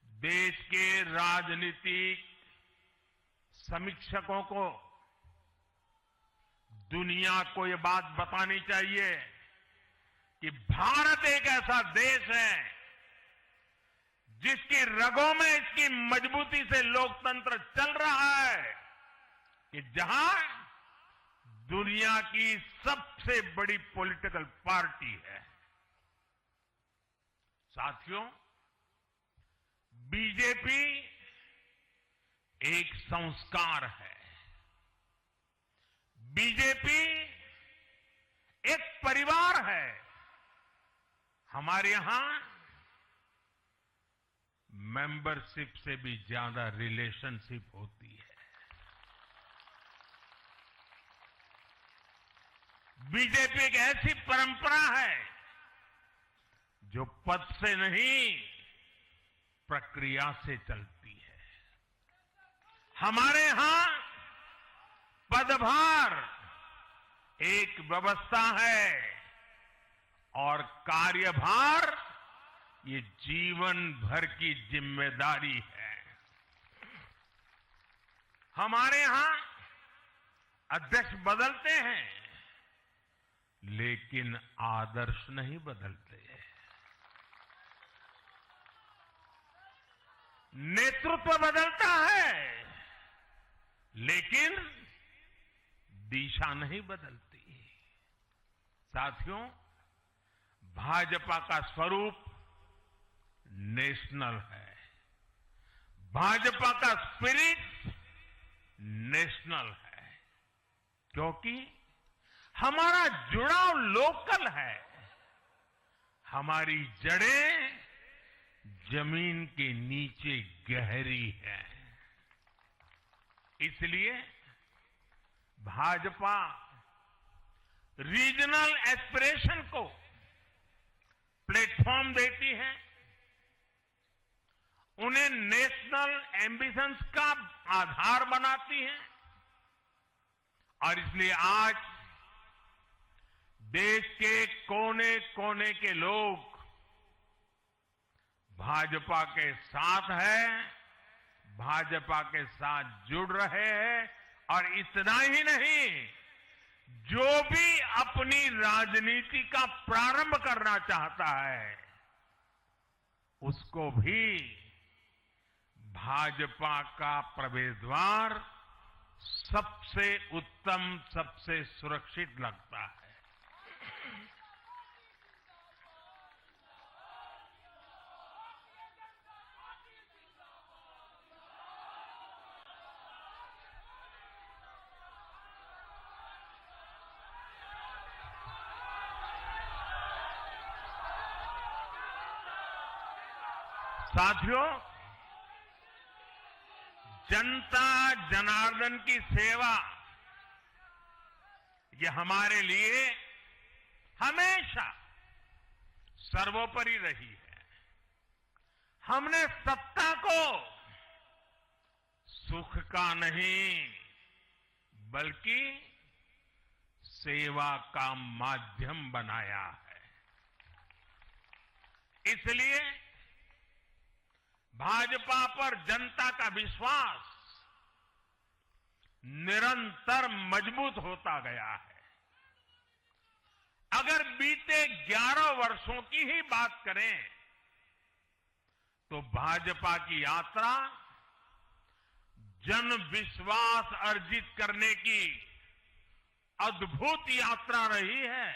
देश के राजनीतिक समीक्षकों को दुनिया को ये बात बतानी चाहिए कि भारत एक ऐसा देश है जिसकी रगों में इसकी मजबूती से लोकतंत्र चल रहा है, कि जहां दुनिया की सबसे बड़ी पॉलिटिकल पार्टी है। साथियों, बीजेपी एक संस्कार है, बीजेपी एक परिवार है। हमारे यहां मेंबरशिप से भी ज्यादा रिलेशनशिप होती है। बीजेपी एक ऐसी परंपरा है जो पद से नहीं, प्रक्रिया से चलती है। हमारे यहां पदभार एक व्यवस्था है और कार्यभार ये जीवन भर की जिम्मेदारी है। हमारे यहां अध्यक्ष बदलते हैं लेकिन आदर्श नहीं बदलते। नेतृत्व बदलता है लेकिन दिशा नहीं बदलती। साथियों, भाजपा का स्वरूप नेशनल है, भाजपा का स्पिरिट नेशनल है, क्योंकि हमारा जुड़ाव लोकल है। हमारी जड़ें जमीन के नीचे गहरी है। इसलिए भाजपा रीजनल एस्पिरेशन को प्लेटफॉर्म देती है, उन्हें नेशनल एम्बिशंस का आधार बनाती है। और इसलिए आज देश के कोने कोने के लोग भाजपा के साथ हैं, भाजपा के साथ जुड़ रहे हैं। और इतना ही नहीं, जो भी अपनी राजनीति का प्रारंभ करना चाहता है उसको भी भाजपा का प्रवेश द्वार सबसे उत्तम, सबसे सुरक्षित लगता है। साथियों, जनता जनार्दन की सेवा ये हमारे लिए हमेशा सर्वोपरि रही है। हमने सत्ता को सुख का नहीं बल्कि सेवा का माध्यम बनाया है। इसलिए भाजपा पर जनता का विश्वास निरंतर मजबूत होता गया है। अगर बीते 11 वर्षों की ही बात करें तो भाजपा की यात्रा जन विश्वास अर्जित करने की अद्भुत यात्रा रही है।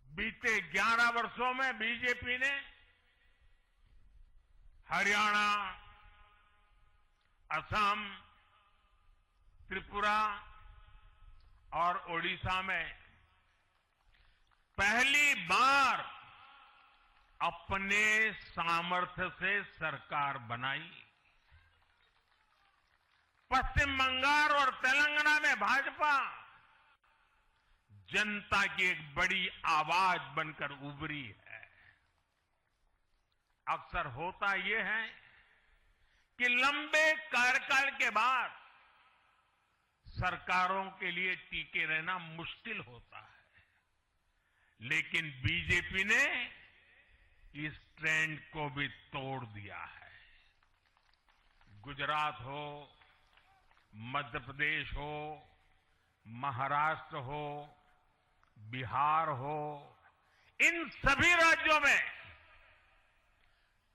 बीते 11 वर्षों में बीजेपी ने हरियाणा, असम, त्रिपुरा और ओडिशा में पहली बार अपने सामर्थ्य से सरकार बनाई। पश्चिम बंगाल और तेलंगाना में भाजपा जनता की एक बड़ी आवाज बनकर उभरी है। अक्सर होता यह है कि लंबे कार्यकाल के बाद सरकारों के लिए टिके रहना मुश्किल होता है, लेकिन बीजेपी ने इस ट्रेंड को भी तोड़ दिया है। गुजरात हो, मध्य प्रदेश हो, महाराष्ट्र हो, बिहार हो, इन सभी राज्यों में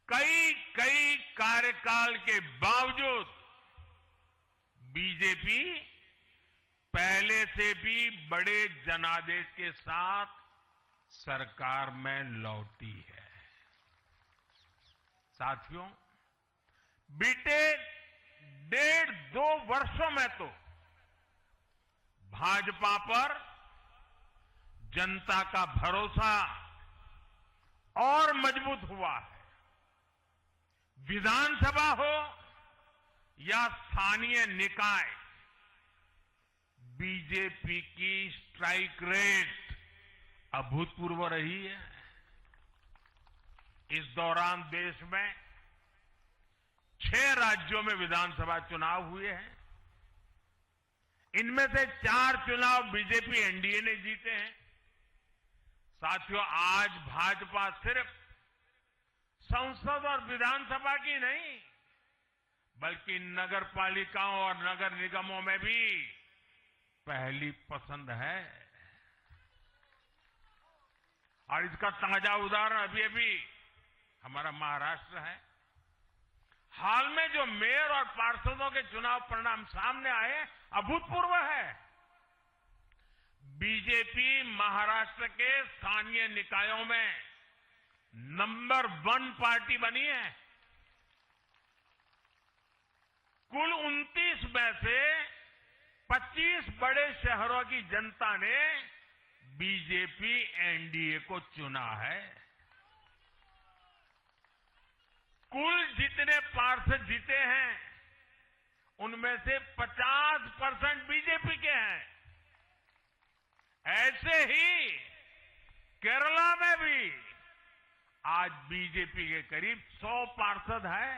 कई कार्यकाल के बावजूद बीजेपी पहले से भी बड़े जनादेश के साथ सरकार में लौटी है। साथियों, बीते 1.5-2 वर्षों में तो भाजपा पर जनता का भरोसा और मजबूत हुआ है। विधानसभा हो या स्थानीय निकाय, बीजेपी की स्ट्राइक रेट अभूतपूर्व रही है। इस दौरान देश में 6 राज्यों में विधानसभा चुनाव हुए हैं। इनमें से 4 चुनाव बीजेपी एनडीए ने जीते हैं। साथियों, आज भाजपा सिर्फ संसद और विधानसभा की नहीं बल्कि नगर पालिकाओं और नगर निगमों में भी पहली पसंद है। और इसका ताजा उदाहरण अभी हमारा महाराष्ट्र है। हाल में जो मेयर और पार्षदों के चुनाव परिणाम सामने आए अभूतपूर्व है। बीजेपी महाराष्ट्र के स्थानीय निकायों में नंबर 1 पार्टी बनी है। कुल 29 में से 25 बड़े शहरों की जनता ने बीजेपी एनडीए को चुना है। कुल जितने पार्षद जीते हैं उनमें से 50% बीजेपी के हैं। ऐसे ही केरला में भी आज बीजेपी के करीब 100 पार्षद हैं।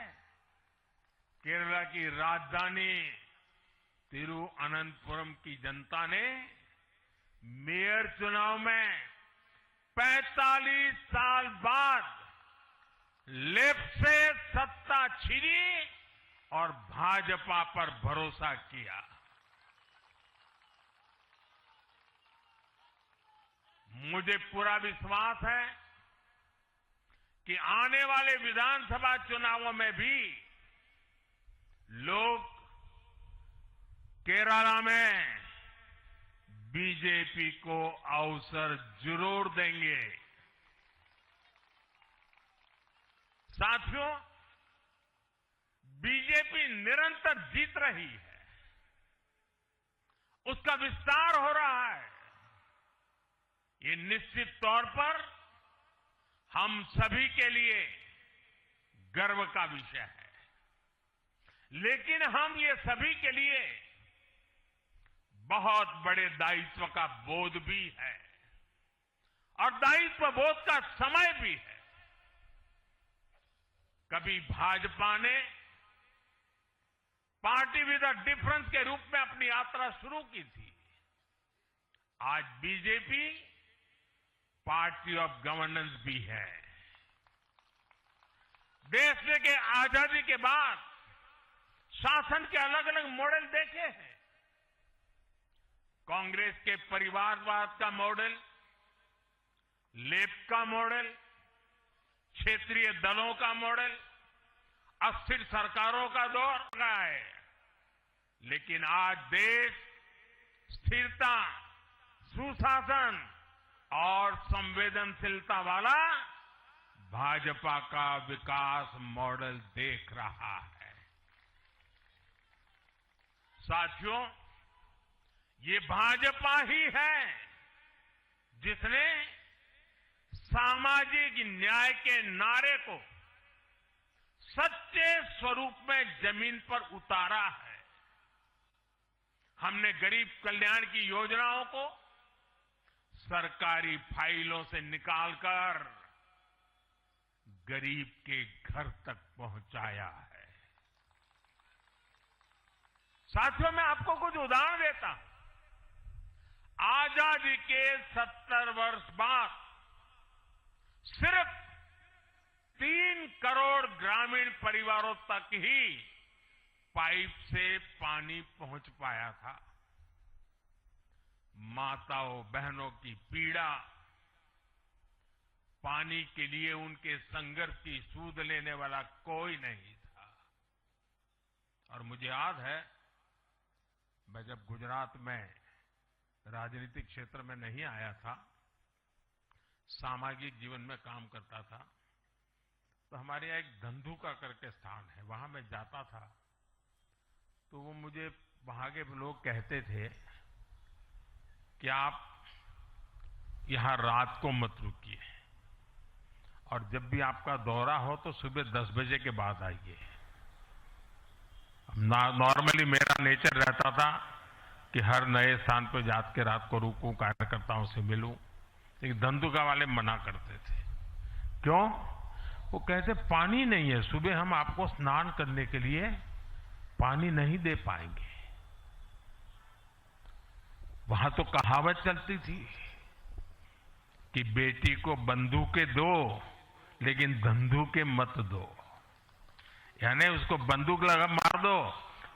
केरला की राजधानी तिरुअनंतपुरम की जनता ने मेयर चुनाव में 45 साल बाद लेफ्ट से सत्ता छिनी और भाजपा पर भरोसा किया। मुझे पूरा विश्वास है कि आने वाले विधानसभा चुनावों में भी लोग केरला में बीजेपी को अवसर जरूर देंगे। साथियों, बीजेपी निरंतर जीत रही है, उसका विस्तार हो रहा है। ये निश्चित तौर पर हम सभी के लिए गर्व का विषय है। लेकिन हम ये सभी के लिए बहुत बड़े दायित्व का बोध भी है और दायित्व बोध का समय भी है। कभी भाजपा ने पार्टी विद अ डिफरेंस के रूप में अपनी यात्रा शुरू की थी। आज बीजेपी पार्टी ऑफ गवर्नेंस भी है। देश के आजादी के बाद शासन के अलग अलग मॉडल देखे हैं। कांग्रेस के परिवारवाद का मॉडल, लेफ्ट का मॉडल, क्षेत्रीय दलों का मॉडल, अस्थिर सरकारों का दौर रहा है। लेकिन आज देश स्थिरता, सुशासन और संवेदनशीलता वाला भाजपा का विकास मॉडल देख रहा है। साथियों, ये भाजपा ही है जिसने सामाजिक न्याय के नारे को सच्चे स्वरूप में जमीन पर उतारा है। हमने गरीब कल्याण की योजनाओं को सरकारी फाइलों से निकालकर गरीब के घर तक पहुंचाया है। साथियों, मैं आपको कुछ उदाहरण देता हूं। आजादी के 70 वर्ष बाद सिर्फ 3 करोड़ ग्रामीण परिवारों तक ही पाइप से पानी पहुंच पाया था। माताओं बहनों की पीड़ा, पानी के लिए उनके संघर्ष की सूद लेने वाला कोई नहीं था। और मुझे याद है, मैं जब गुजरात में राजनीतिक क्षेत्र में नहीं आया था, सामाजिक जीवन में काम करता था, तो हमारे यहाँ एक धंधुका करके स्थान है, वहां मैं जाता था तो वो मुझे वहां के लोग कहते थे कि आप यहां रात को मत रुकिए और जब भी आपका दौरा हो तो सुबह 10 बजे के बाद आइए। नॉर्मली मेरा नेचर रहता था कि हर नए स्थान पर जाकर के रात को रुकूं, कार्यकर्ताओं से मिलूं, लेकिन धंधुका वाले मना करते थे। क्यों? वो कहते पानी नहीं है, सुबह हम आपको स्नान करने के लिए पानी नहीं दे पाएंगे। वहां तो कहावत चलती थी कि बेटी को बंदूकें दो लेकिन धंधुके मत दो, यानी उसको बंदूक लगा मार दो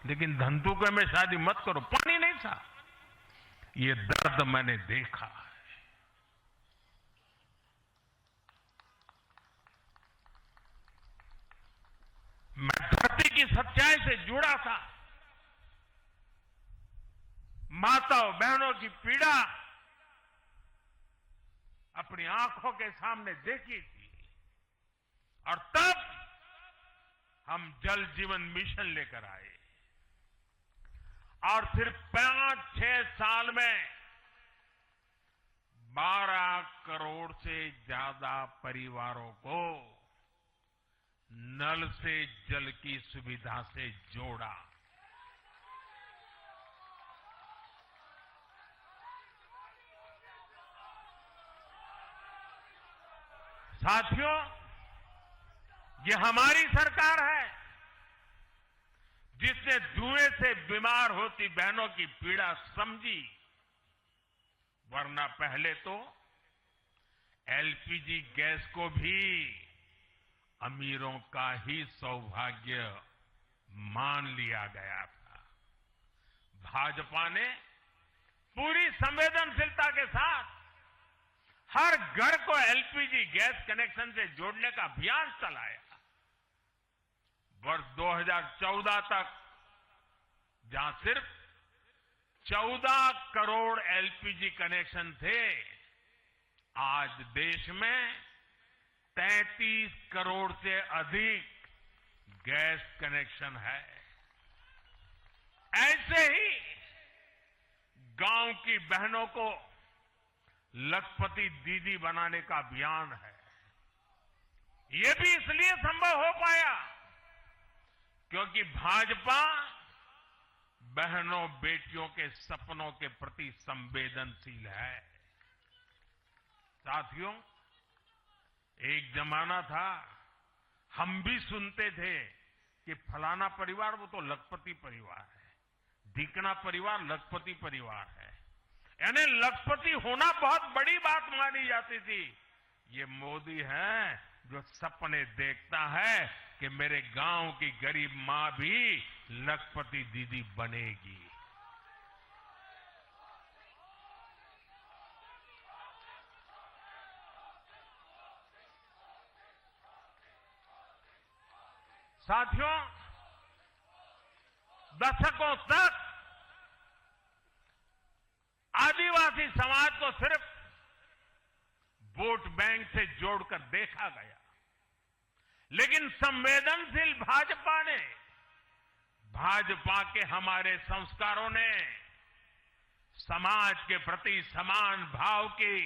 लेकिन धंधुके में शादी मत करो। पानी नहीं था। ये दर्द मैंने देखा है। मैं धरती की सच्चाई से जुड़ा था। माताओं बहनों की पीड़ा अपनी आंखों के सामने देखी थी और तब हम जल जीवन मिशन लेकर आए और सिर्फ 5-6 साल में 12 करोड़ से ज्यादा परिवारों को नल से जल की सुविधा से जोड़ा। साथियों, ये हमारी सरकार है जिसने धुएं से बीमार होती बहनों की पीड़ा समझी, वरना पहले तो एलपीजी गैस को भी अमीरों का ही सौभाग्य मान लिया गया था। भाजपा ने पूरी संवेदनशीलता के साथ हर घर को एलपीजी गैस कनेक्शन से जोड़ने का अभियान चलाया। वर्ष 2014 तक जहां सिर्फ 14 करोड़ एलपीजी कनेक्शन थे, आज देश में 33 करोड़ से अधिक गैस कनेक्शन है। ऐसे ही गांव की बहनों को लखपति दीदी बनाने का अभियान है। ये भी इसलिए संभव हो पाया क्योंकि भाजपा बहनों बेटियों के सपनों के प्रति संवेदनशील है। साथियों, एक जमाना था हम भी सुनते थे कि फलाना परिवार वो तो लखपति परिवार है, ढीकना परिवार लखपति परिवार है, यानी लखपति होना बहुत बड़ी बात मानी जाती थी। ये मोदी है जो सपने देखता है कि मेरे गांव की गरीब मां भी लखपति दीदी बनेगी। साथियों, दशकों तक आदिवासी समाज को सिर्फ वोट बैंक से जोड़कर देखा गया, लेकिन संवेदनशील भाजपा के हमारे संस्कारों ने समाज के प्रति समान भाव की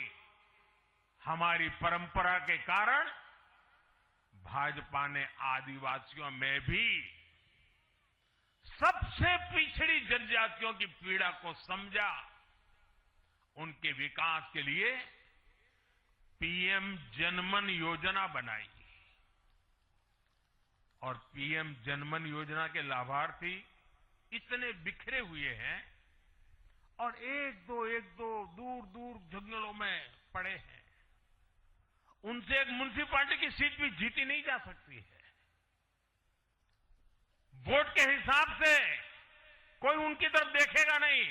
हमारी परंपरा के कारण भाजपा ने आदिवासियों में भी सबसे पिछड़ी जनजातियों की पीड़ा को समझा, उनके विकास के लिए पीएम जनमन योजना बनाई और पीएम जनमन योजना के लाभार्थी इतने बिखरे हुए हैं और एक दो दूर दूर जंगलों में पड़े हैं। उनसे एक म्युनिसिपैलिटी की सीट भी जीती नहीं जा सकती है। वोट के हिसाब से कोई उनकी तरफ देखेगा नहीं,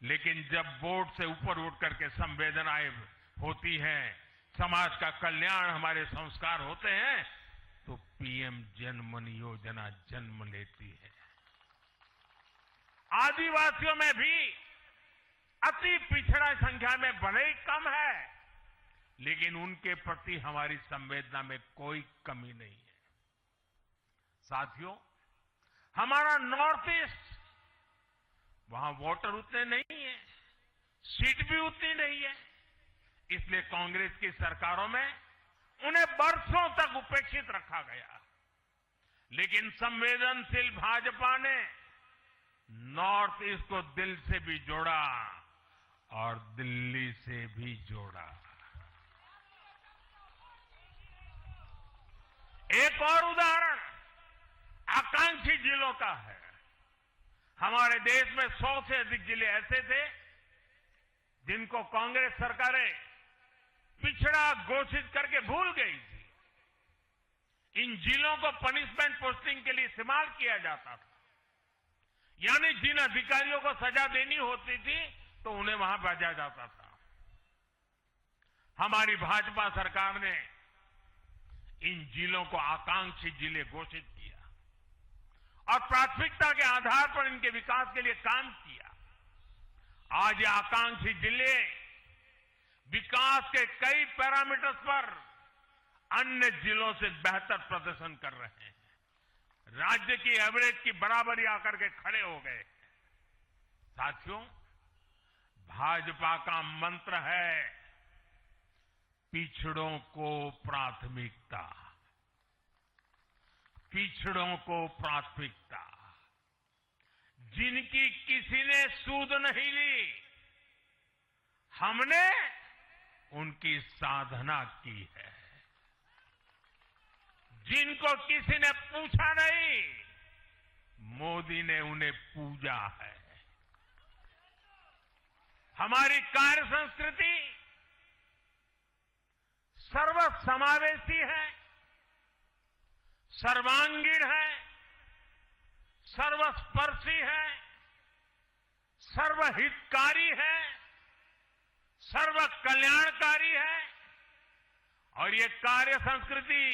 लेकिन जब वोट से ऊपर उठ करके संवेदनाएं होती हैं, समाज का कल्याण हमारे संस्कार होते हैं, तो पीएम जनमन योजना जन्म लेती है। आदिवासियों में भी अति पिछड़ा संख्या में भले ही कम है, लेकिन उनके प्रति हमारी संवेदना में कोई कमी नहीं है। साथियों, हमारा नॉर्थ ईस्ट, वहां वोटर उतने नहीं है, सीट भी उतनी नहीं है, इसलिए कांग्रेस की सरकारों में उन्हें बरसों तक उपेक्षित रखा गया। लेकिन संवेदनशील भाजपा ने नॉर्थ ईस्ट को दिल से भी जोड़ा और दिल्ली से भी जोड़ा। एक और उदाहरण आकांक्षी जिलों का है। हमारे देश में 100 से अधिक जिले ऐसे थे जिनको कांग्रेस सरकारें पिछड़ा घोषित करके भूल गई थी। इन जिलों को पनिशमेंट पोस्टिंग के लिए इस्तेमाल किया जाता था, यानी जिन अधिकारियों को सजा देनी होती थी तो उन्हें वहां भेजा जाता था। हमारी भाजपा सरकार ने इन जिलों को आकांक्षी जिले घोषित किया और प्राथमिकता के आधार पर इनके विकास के लिए काम किया। आज ये आकांक्षी जिले विकास के कई पैरामीटर्स पर अन्य जिलों से बेहतर प्रदर्शन कर रहे हैं, राज्य की एवरेज की बराबरी आकर के खड़े हो गए। साथियों, भाजपा का मंत्र है पिछड़ों को प्राथमिकता, पिछड़ों को प्राथमिकता। जिनकी किसी ने सूद नहीं ली, हमने उनकी साधना की है। जिनको किसी ने पूछा नहीं, मोदी ने उन्हें पूजा है। हमारी कार्य संस्कृति सर्वसमावेशी है, सर्वांगीण है, सर्वस्पर्शी है, सर्वहितकारी है, सर्व कल्याणकारी है और ये कार्य संस्कृति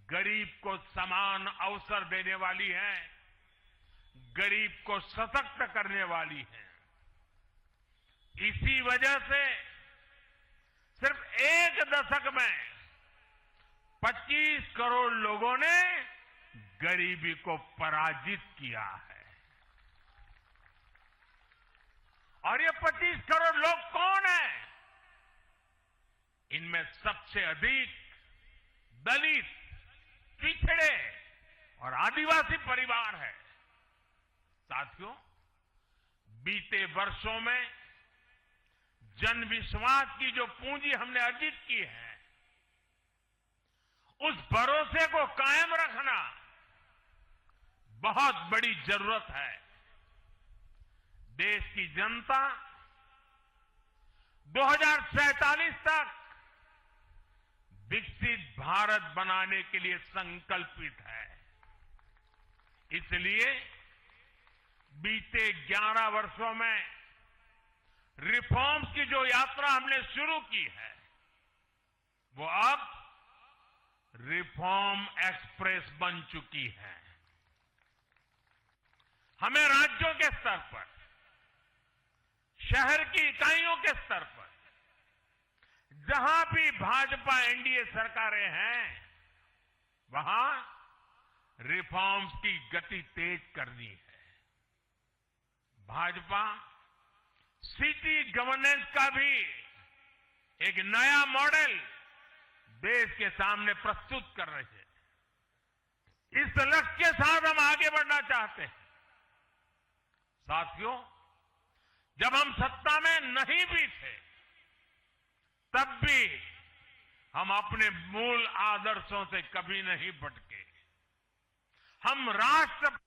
गरीब को समान अवसर देने वाली है, गरीब को सशक्त करने वाली है। इसी वजह से सिर्फ एक दशक में 25 करोड़ लोगों ने गरीबी को पराजित किया है। और ये 25 करोड़ लोग कौन हैं? इनमें सबसे अधिक दलित, पिछड़े और आदिवासी परिवार है। साथियों, बीते वर्षों में जन विश्वास की जो पूंजी हमने अर्जित की है, उस भरोसे को कायम रखना बहुत बड़ी जरूरत है। देश की जनता 2047 तक विकसित भारत बनाने के लिए संकल्पित है। इसलिए बीते 11 वर्षों में रिफॉर्म्स की जो यात्रा हमने शुरू की है, वो अब रिफॉर्म एक्सप्रेस बन चुकी है। हमें राज्यों के स्तर पर, शहर की इकाइयों के स्तर पर, जहां भी भाजपा एनडीए सरकारें हैं, वहां रिफॉर्म्स की गति तेज करनी है। भाजपा सिटी गवर्नेंस का भी एक नया मॉडल देश के सामने प्रस्तुत कर रहे हैं। इस लक्ष्य के साथ हम आगे बढ़ना चाहते हैं। साथियों, जब हम सत्ता में नहीं भी थे, तब भी हम अपने मूल आदर्शों से कभी नहीं भटके। हम राष्ट्र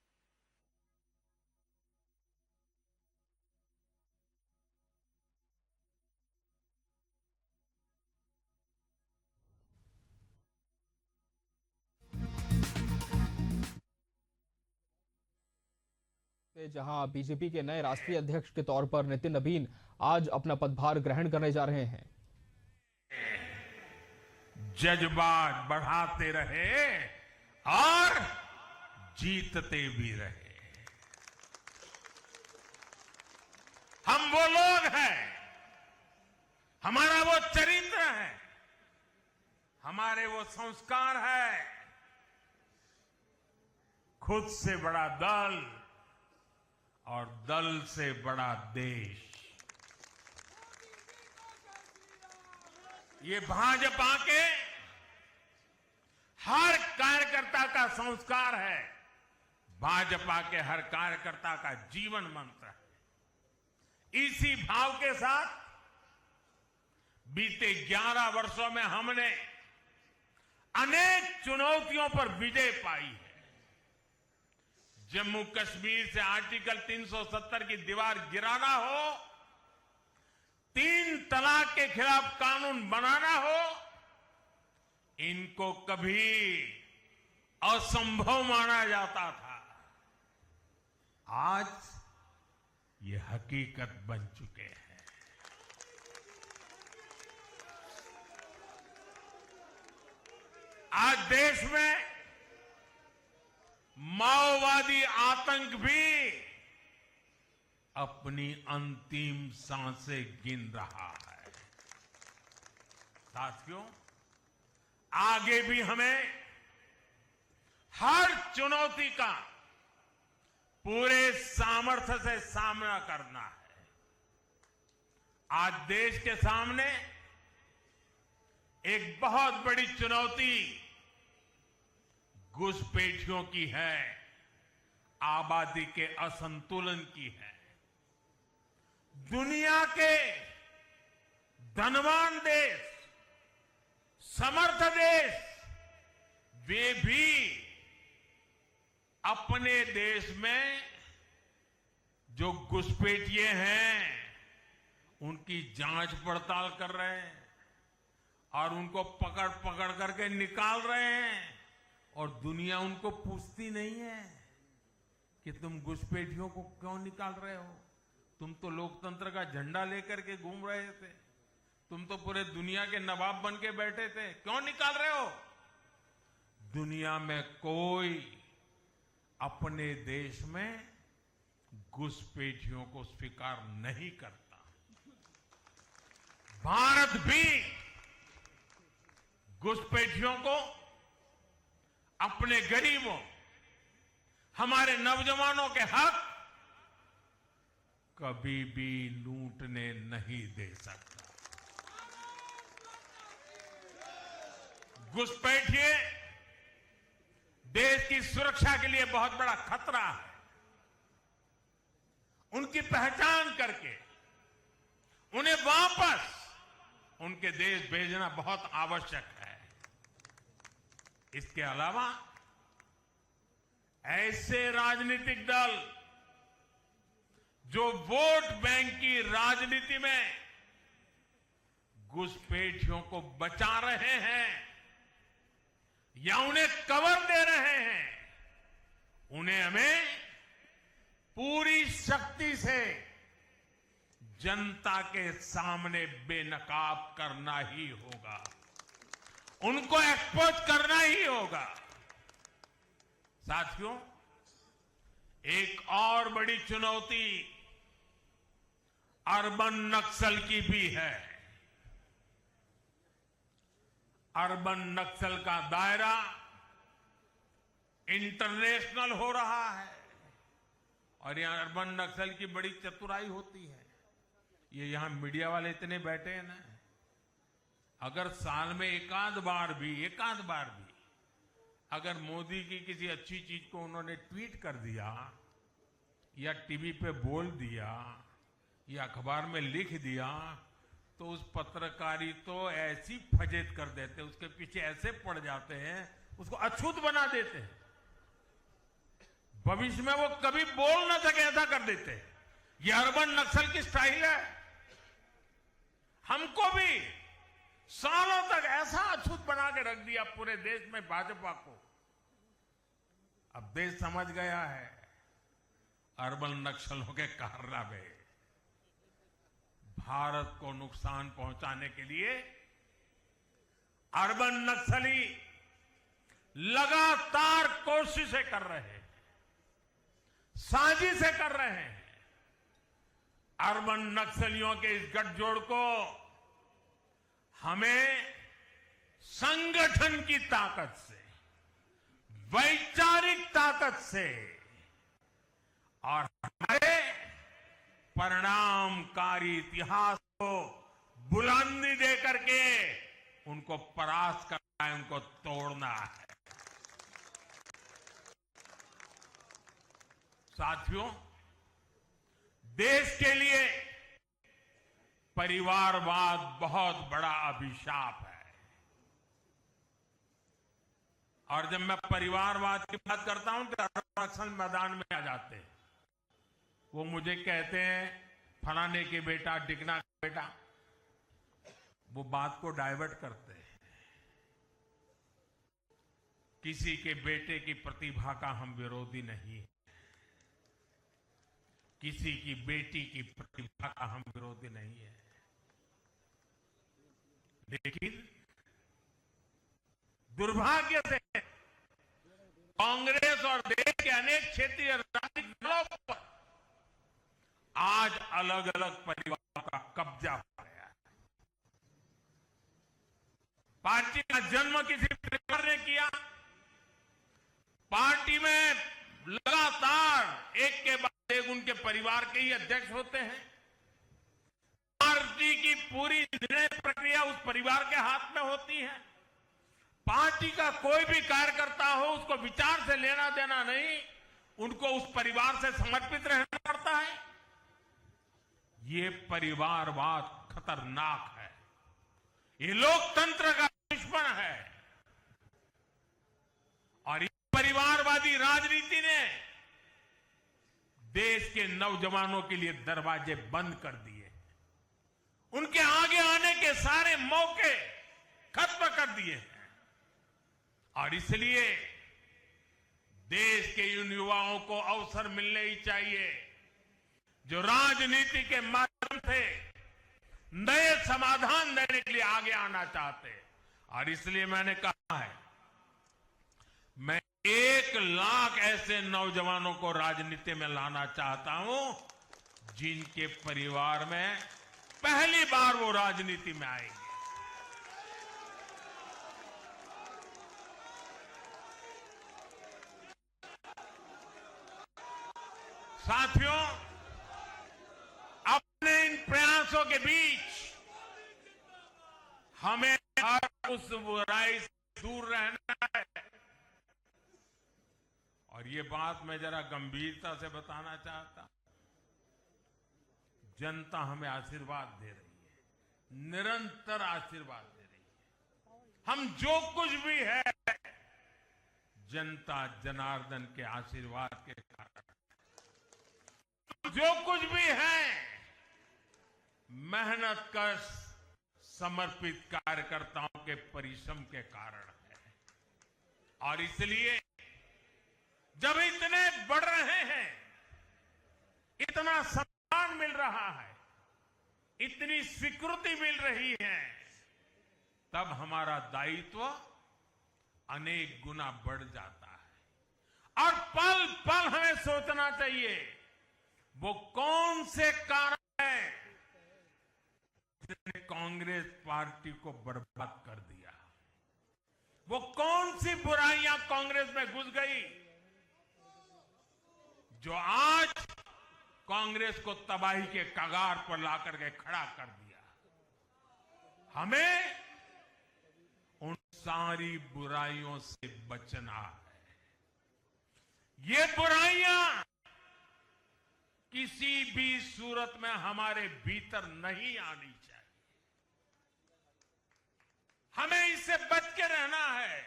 जहां बीजेपी के नए राष्ट्रीय अध्यक्ष के तौर पर नितिन नवीन आज अपना पदभार ग्रहण करने जा रहे हैं। जज्बात बढ़ाते रहे और जीतते भी रहे। हम वो लोग हैं, हमारा वो चरित्र है, हमारे वो संस्कार है। खुद से बड़ा दल और दल से बड़ा देश, ये भाजपा के हर कार्यकर्ता का संस्कार है, भाजपा के हर कार्यकर्ता का जीवन मंत्र है। इसी भाव के साथ बीते 11 वर्षों में हमने अनेक चुनौतियों पर विजय पाई है। जम्मू कश्मीर से आर्टिकल 370 की दीवार गिराना हो, 3 तलाक के खिलाफ कानून बनाना हो, इनको कभी असंभव माना जाता था। आज ये हकीकत बन चुके हैं। आज देश में माओवादी आतंक भी अपनी अंतिम सांसें गिन रहा है। साथियों, आगे भी हमें हर चुनौती का पूरे सामर्थ्य से सामना करना है। आज देश के सामने एक बहुत बड़ी चुनौती घुसपैठियों की है, आबादी के असंतुलन की है। दुनिया के धनवान देश, समर्थ देश, वे भी अपने देश में जो घुसपैठिए हैं, उनकी जांच पड़ताल कर रहे हैं और उनको पकड़ पकड़ करके निकाल रहे हैं। और दुनिया उनको पूछती नहीं है कि तुम घुसपैठियों को क्यों निकाल रहे हो। तुम तो लोकतंत्र का झंडा लेकर के घूम रहे थे, तुम तो पूरे दुनिया के नवाब बन के बैठे थे, क्यों निकाल रहे हो। दुनिया में कोई अपने देश में घुसपैठियों को स्वीकार नहीं करता। भारत भी घुसपैठियों को अपने गरीबों, हमारे नौजवानों के हक कभी भी लूटने नहीं दे सकता। घुसपैठिए देश की सुरक्षा के लिए बहुत बड़ा खतरा है। उनकी पहचान करके उन्हें वापस उनके देश भेजना बहुत आवश्यक है। इसके अलावा ऐसे राजनीतिक दल जो वोट बैंक की राजनीति में घुसपैठियों को बचा रहे हैं या उन्हें कवर दे रहे हैं, उन्हें हमें पूरी शक्ति से जनता के सामने बेनकाब करना ही होगा, उनको एक्सपोज करना ही होगा। साथियों, एक और बड़ी चुनौती अर्बन नक्सल की भी है। अर्बन नक्सल का दायरा इंटरनेशनल हो रहा है और यहां अर्बन नक्सल की बड़ी चतुराई होती है। ये यहां मीडिया वाले इतने बैठे हैं ना, अगर साल में एकाध बार भी अगर मोदी की किसी अच्छी चीज को उन्होंने ट्वीट कर दिया या टीवी पे बोल दिया या अखबार में लिख दिया तो उस पत्रकारी तो ऐसी फजेत कर देते, उसके पीछे ऐसे पड़ जाते हैं, उसको अछूत बना देते हैं, भविष्य में वो कभी बोल ना सके ऐसा कर देते हैं। ये अर्बन नक्सल की स्टाइल है। हमको भी सालों तक ऐसा अछूत बना के रख दिया पूरे देश में भाजपा को। अब देश समझ गया है अर्बन नक्सलों के कारनामे। भारत को नुकसान पहुंचाने के लिए अर्बन नक्सली लगातार कोशिशें कर रहे हैं, साजिशें कर रहे हैं। अर्बन नक्सलियों के इस गठजोड़ को हमें संगठन की ताकत से, वैचारिक ताकत से और हमारे परिणामकारी इतिहास को बुलंदी दे करके उनको परास्त करना है, उनको तोड़ना है। साथियों, देश के लिए परिवारवाद बहुत बड़ा अभिशाप है और जब मैं परिवारवाद की बात करता हूं तो नक्सल मैदान में आ जाते हैं। वो मुझे कहते हैं फलाने के बेटा, टिकना के बेटा, वो बात को डाइवर्ट करते हैं। किसी के बेटे की प्रतिभा का हम विरोधी नहीं है, किसी की बेटी की प्रतिभा का हम विरोधी नहीं है, लेकिन दुर्भाग्य से कांग्रेस और देश के अनेक क्षेत्रीय राजनीतिक दलों पर आज अलग अलग परिवारों का कब्जा हो गया है। पार्टी का जन्म किसी परिवार ने किया, पार्टी में लगातार एक के बाद एक उनके परिवार के ही अध्यक्ष होते हैं। पार्टी की पूरी निर्णय प्रक्रिया उस परिवार के हाथ में होती है। पार्टी का कोई भी कार्यकर्ता हो, उसको विचार से लेना देना नहीं, उनको उस परिवार से समर्पित रहना पड़ता है। ये परिवारवाद खतरनाक है, ये लोकतंत्र का दुश्मन है और इस परिवारवादी राजनीति ने देश के नौजवानों के लिए दरवाजे बंद कर दिए, उनके आगे आने के सारे मौके खत्म कर दिए हैं। और इसलिए देश के उन युवाओं को अवसर मिलने ही चाहिए जो राजनीति के माध्यम से नए समाधान देने के लिए आगे आना चाहते हैं। और इसलिए मैंने कहा है, मैं 1 लाख ऐसे नौजवानों को राजनीति में लाना चाहता हूं जिनके परिवार में पहली बार वो राजनीति में आएंगे। साथियों, अपने इन प्रयासों के बीच हमें हर उस बुराई से दूर रहना है। और ये बात मैं जरा गंभीरता से बताना चाहता हूं। जनता हमें आशीर्वाद दे रही है, निरंतर आशीर्वाद दे रही है। हम जो कुछ भी है जनता जनार्दन के आशीर्वाद के कारण, जो कुछ भी है मेहनत कश समर्पित कार्यकर्ताओं के परिश्रम के कारण है। और इसलिए जब इतने बढ़ रहे हैं, इतना सम्मान मिल रहा है, इतनी स्वीकृति मिल रही है, तब हमारा दायित्व अनेक गुना बढ़ जाता है। और पल पल हमें सोचना चाहिए वो कौन से कारण हैं जिसने कांग्रेस पार्टी को बर्बाद कर दिया। वो कौन सी बुराइयां कांग्रेस में घुस गई जो आज कांग्रेस को तबाही के कगार पर लाकर के खड़ा कर दिया। हमें उन सारी बुराइयों से बचना है। ये बुराइयां किसी भी सूरत में हमारे भीतर नहीं आनी चाहिए। हमें इससे बच के रहना है।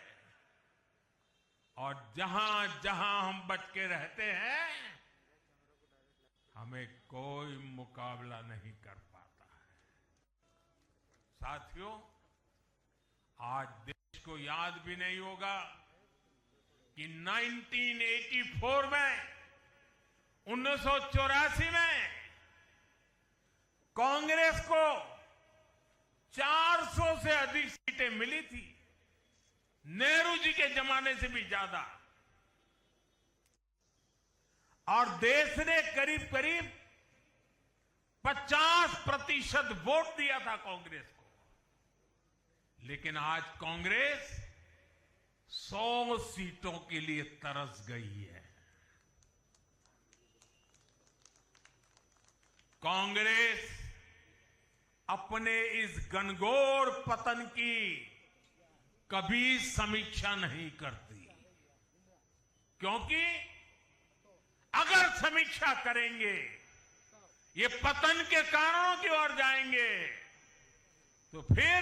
और जहां जहां हम बच के रहते हैं, हमें कोई मुकाबला नहीं कर पाता है। साथियों, आज देश को याद भी नहीं होगा कि 1984 में 1984 में कांग्रेस को 400 से अधिक सीटें मिली थी, नेहरू जी के जमाने से भी ज्यादा। और देश ने करीब करीब 50% वोट दिया था कांग्रेस को। लेकिन आज कांग्रेस 100 सीटों के लिए तरस गई है। कांग्रेस अपने इस घनघोर पतन की कभी समीक्षा नहीं करती, क्योंकि अगर समीक्षा करेंगे, ये पतन के कारणों की ओर जाएंगे, तो फिर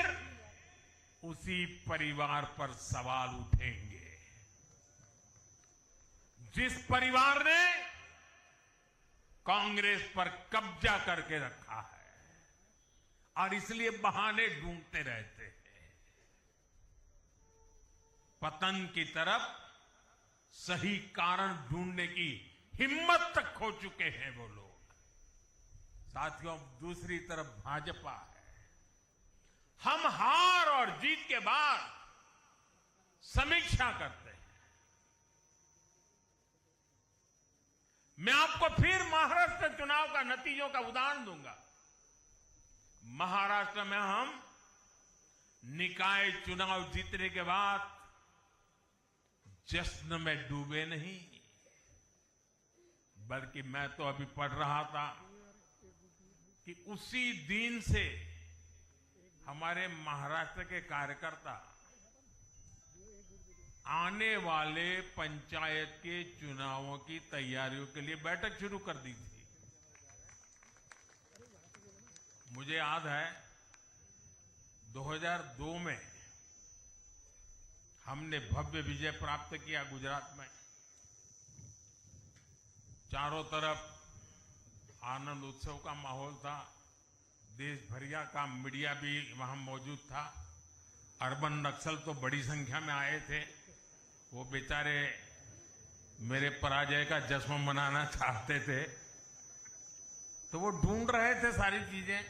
उसी परिवार पर सवाल उठेंगे। जिस परिवार ने कांग्रेस पर कब्जा करके रखा है और इसलिए बहाने ढूंढते रहते हैं। पतन की तरफ सही कारण ढूंढने की हिम्मत तक खो चुके हैं वो लोग। साथियों, दूसरी तरफ भाजपा है। हम हार और जीत के बाद समीक्षा करते हैं। मैं आपको फिर महाराष्ट्र चुनाव का नतीजों का उदाहरण दूंगा। महाराष्ट्र में हम निकाय चुनाव जीतने के बाद जश्न में डूबे नहीं, बल्कि मैं तो अभी पढ़ रहा था कि उसी दिन से हमारे महाराष्ट्र के कार्यकर्ता आने वाले पंचायत के चुनावों की तैयारियों के लिए बैठक शुरू कर दी थी। मुझे याद है 2002 में हमने भव्य विजय प्राप्त किया गुजरात में। चारों तरफ आनंद उत्सव का माहौल था। देश भरिया का मीडिया भी वहां मौजूद था। अर्बन नक्सल तो बड़ी संख्या में आए थे। वो बेचारे मेरे पराजय का जश्न मनाना चाहते थे, तो वो ढूंढ रहे थे सारी चीजें।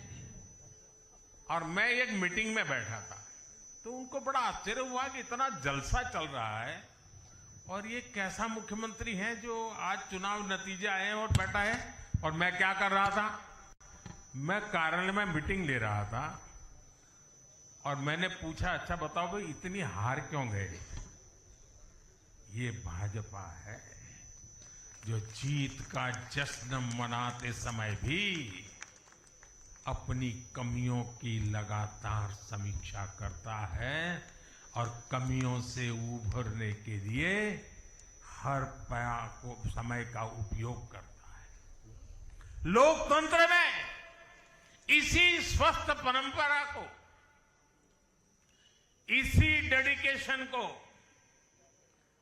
और मैं एक मीटिंग में बैठा था, तो उनको बड़ा आश्चर्य हुआ कि इतना जलसा चल रहा है और ये कैसा मुख्यमंत्री है जो आज चुनाव नतीजे आए हैं और बैठा है। और मैं क्या कर रहा था, मैं कार्यालय में मीटिंग ले रहा था और मैंने पूछा, अच्छा बताओ भाई इतनी हार क्यों गए। ये भाजपा है जो जीत का जश्न मनाते समय भी अपनी कमियों की लगातार समीक्षा करता है और कमियों से उभरने के लिए हर समय का उपयोग करता है। लोकतंत्र में इसी स्वस्थ परंपरा को, इसी डेडिकेशन को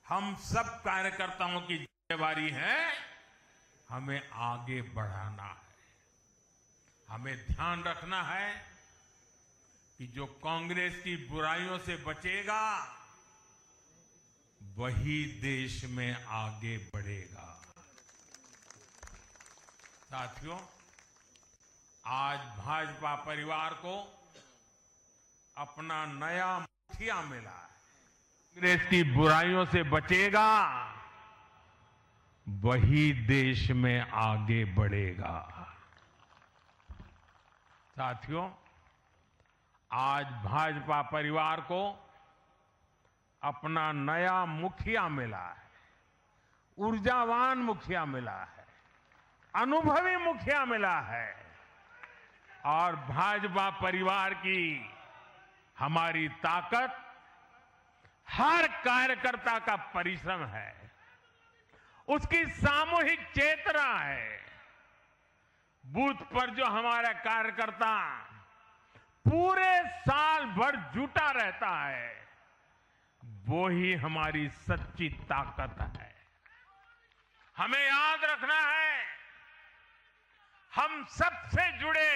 हम सब कार्यकर्ताओं की जिम्मेवारी है, हमें आगे बढ़ाना है। हमें ध्यान रखना है कि जो कांग्रेस की बुराइयों से बचेगा वही देश में आगे बढ़ेगा। साथियों, आज भाजपा परिवार को अपना नया मुखिया मिला है। कांग्रेस की बुराइयों से बचेगा वही देश में आगे बढ़ेगा। साथियों, आज भाजपा परिवार को अपना नया मुखिया मिला है, ऊर्जावान मुखिया मिला है, अनुभवी मुखिया मिला है और भाजपा परिवार की हमारी ताकत हर कार्यकर्ता का परिश्रम है, उसकी सामूहिक चेतना है। बूथ पर जो हमारा कार्यकर्ता पूरे साल भर जुटा रहता है, वो ही हमारी सच्ची ताकत है। हमें याद रखना है, हम सबसे जुड़े,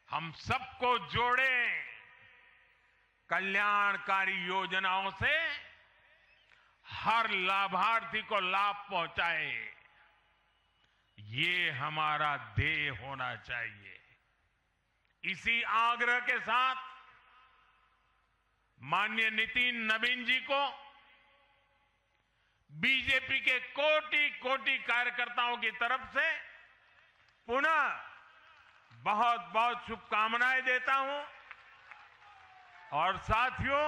हम सबको जोड़े कल्याणकारी योजनाओं से हर लाभार्थी को लाभ पहुंचाए, ये हमारा ध्येय होना चाहिए। इसी आग्रह के साथ माननीय नितिन नवीन जी को बीजेपी के कोटि कोटि कार्यकर्ताओं की तरफ से पुनः बहुत बहुत शुभकामनाएं देता हूं। और साथियों,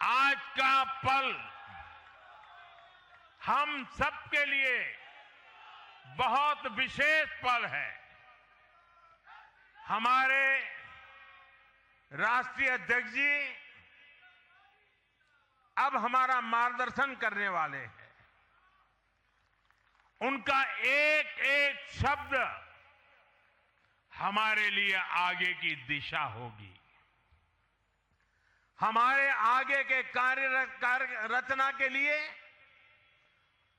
आज का पल हम सबके लिए बहुत विशेष पल है। हमारे राष्ट्रीय अध्यक्ष जी अब हमारा मार्गदर्शन करने वाले हैं। उनका एक एक शब्द हमारे लिए आगे की दिशा होगी। हमारे आगे के कार्य रचना के लिए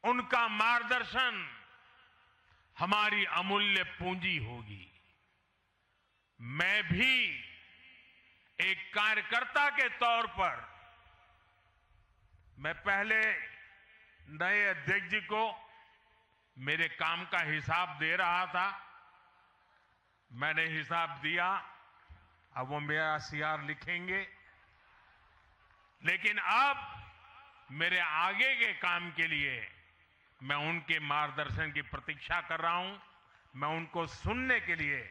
उनका मार्गदर्शन हमारी अमूल्य पूंजी होगी। मैं भी एक कार्यकर्ता के तौर पर मैं पहले नए अध्यक्ष जी को मेरे काम का हिसाब दे रहा था। मैंने हिसाब दिया, अब वो मेरा सीआर लिखेंगे। लेकिन अब मेरे आगे के काम के लिए मैं उनके मार्गदर्शन की प्रतीक्षा कर रहा हूं। मैं उनको सुनने के लिए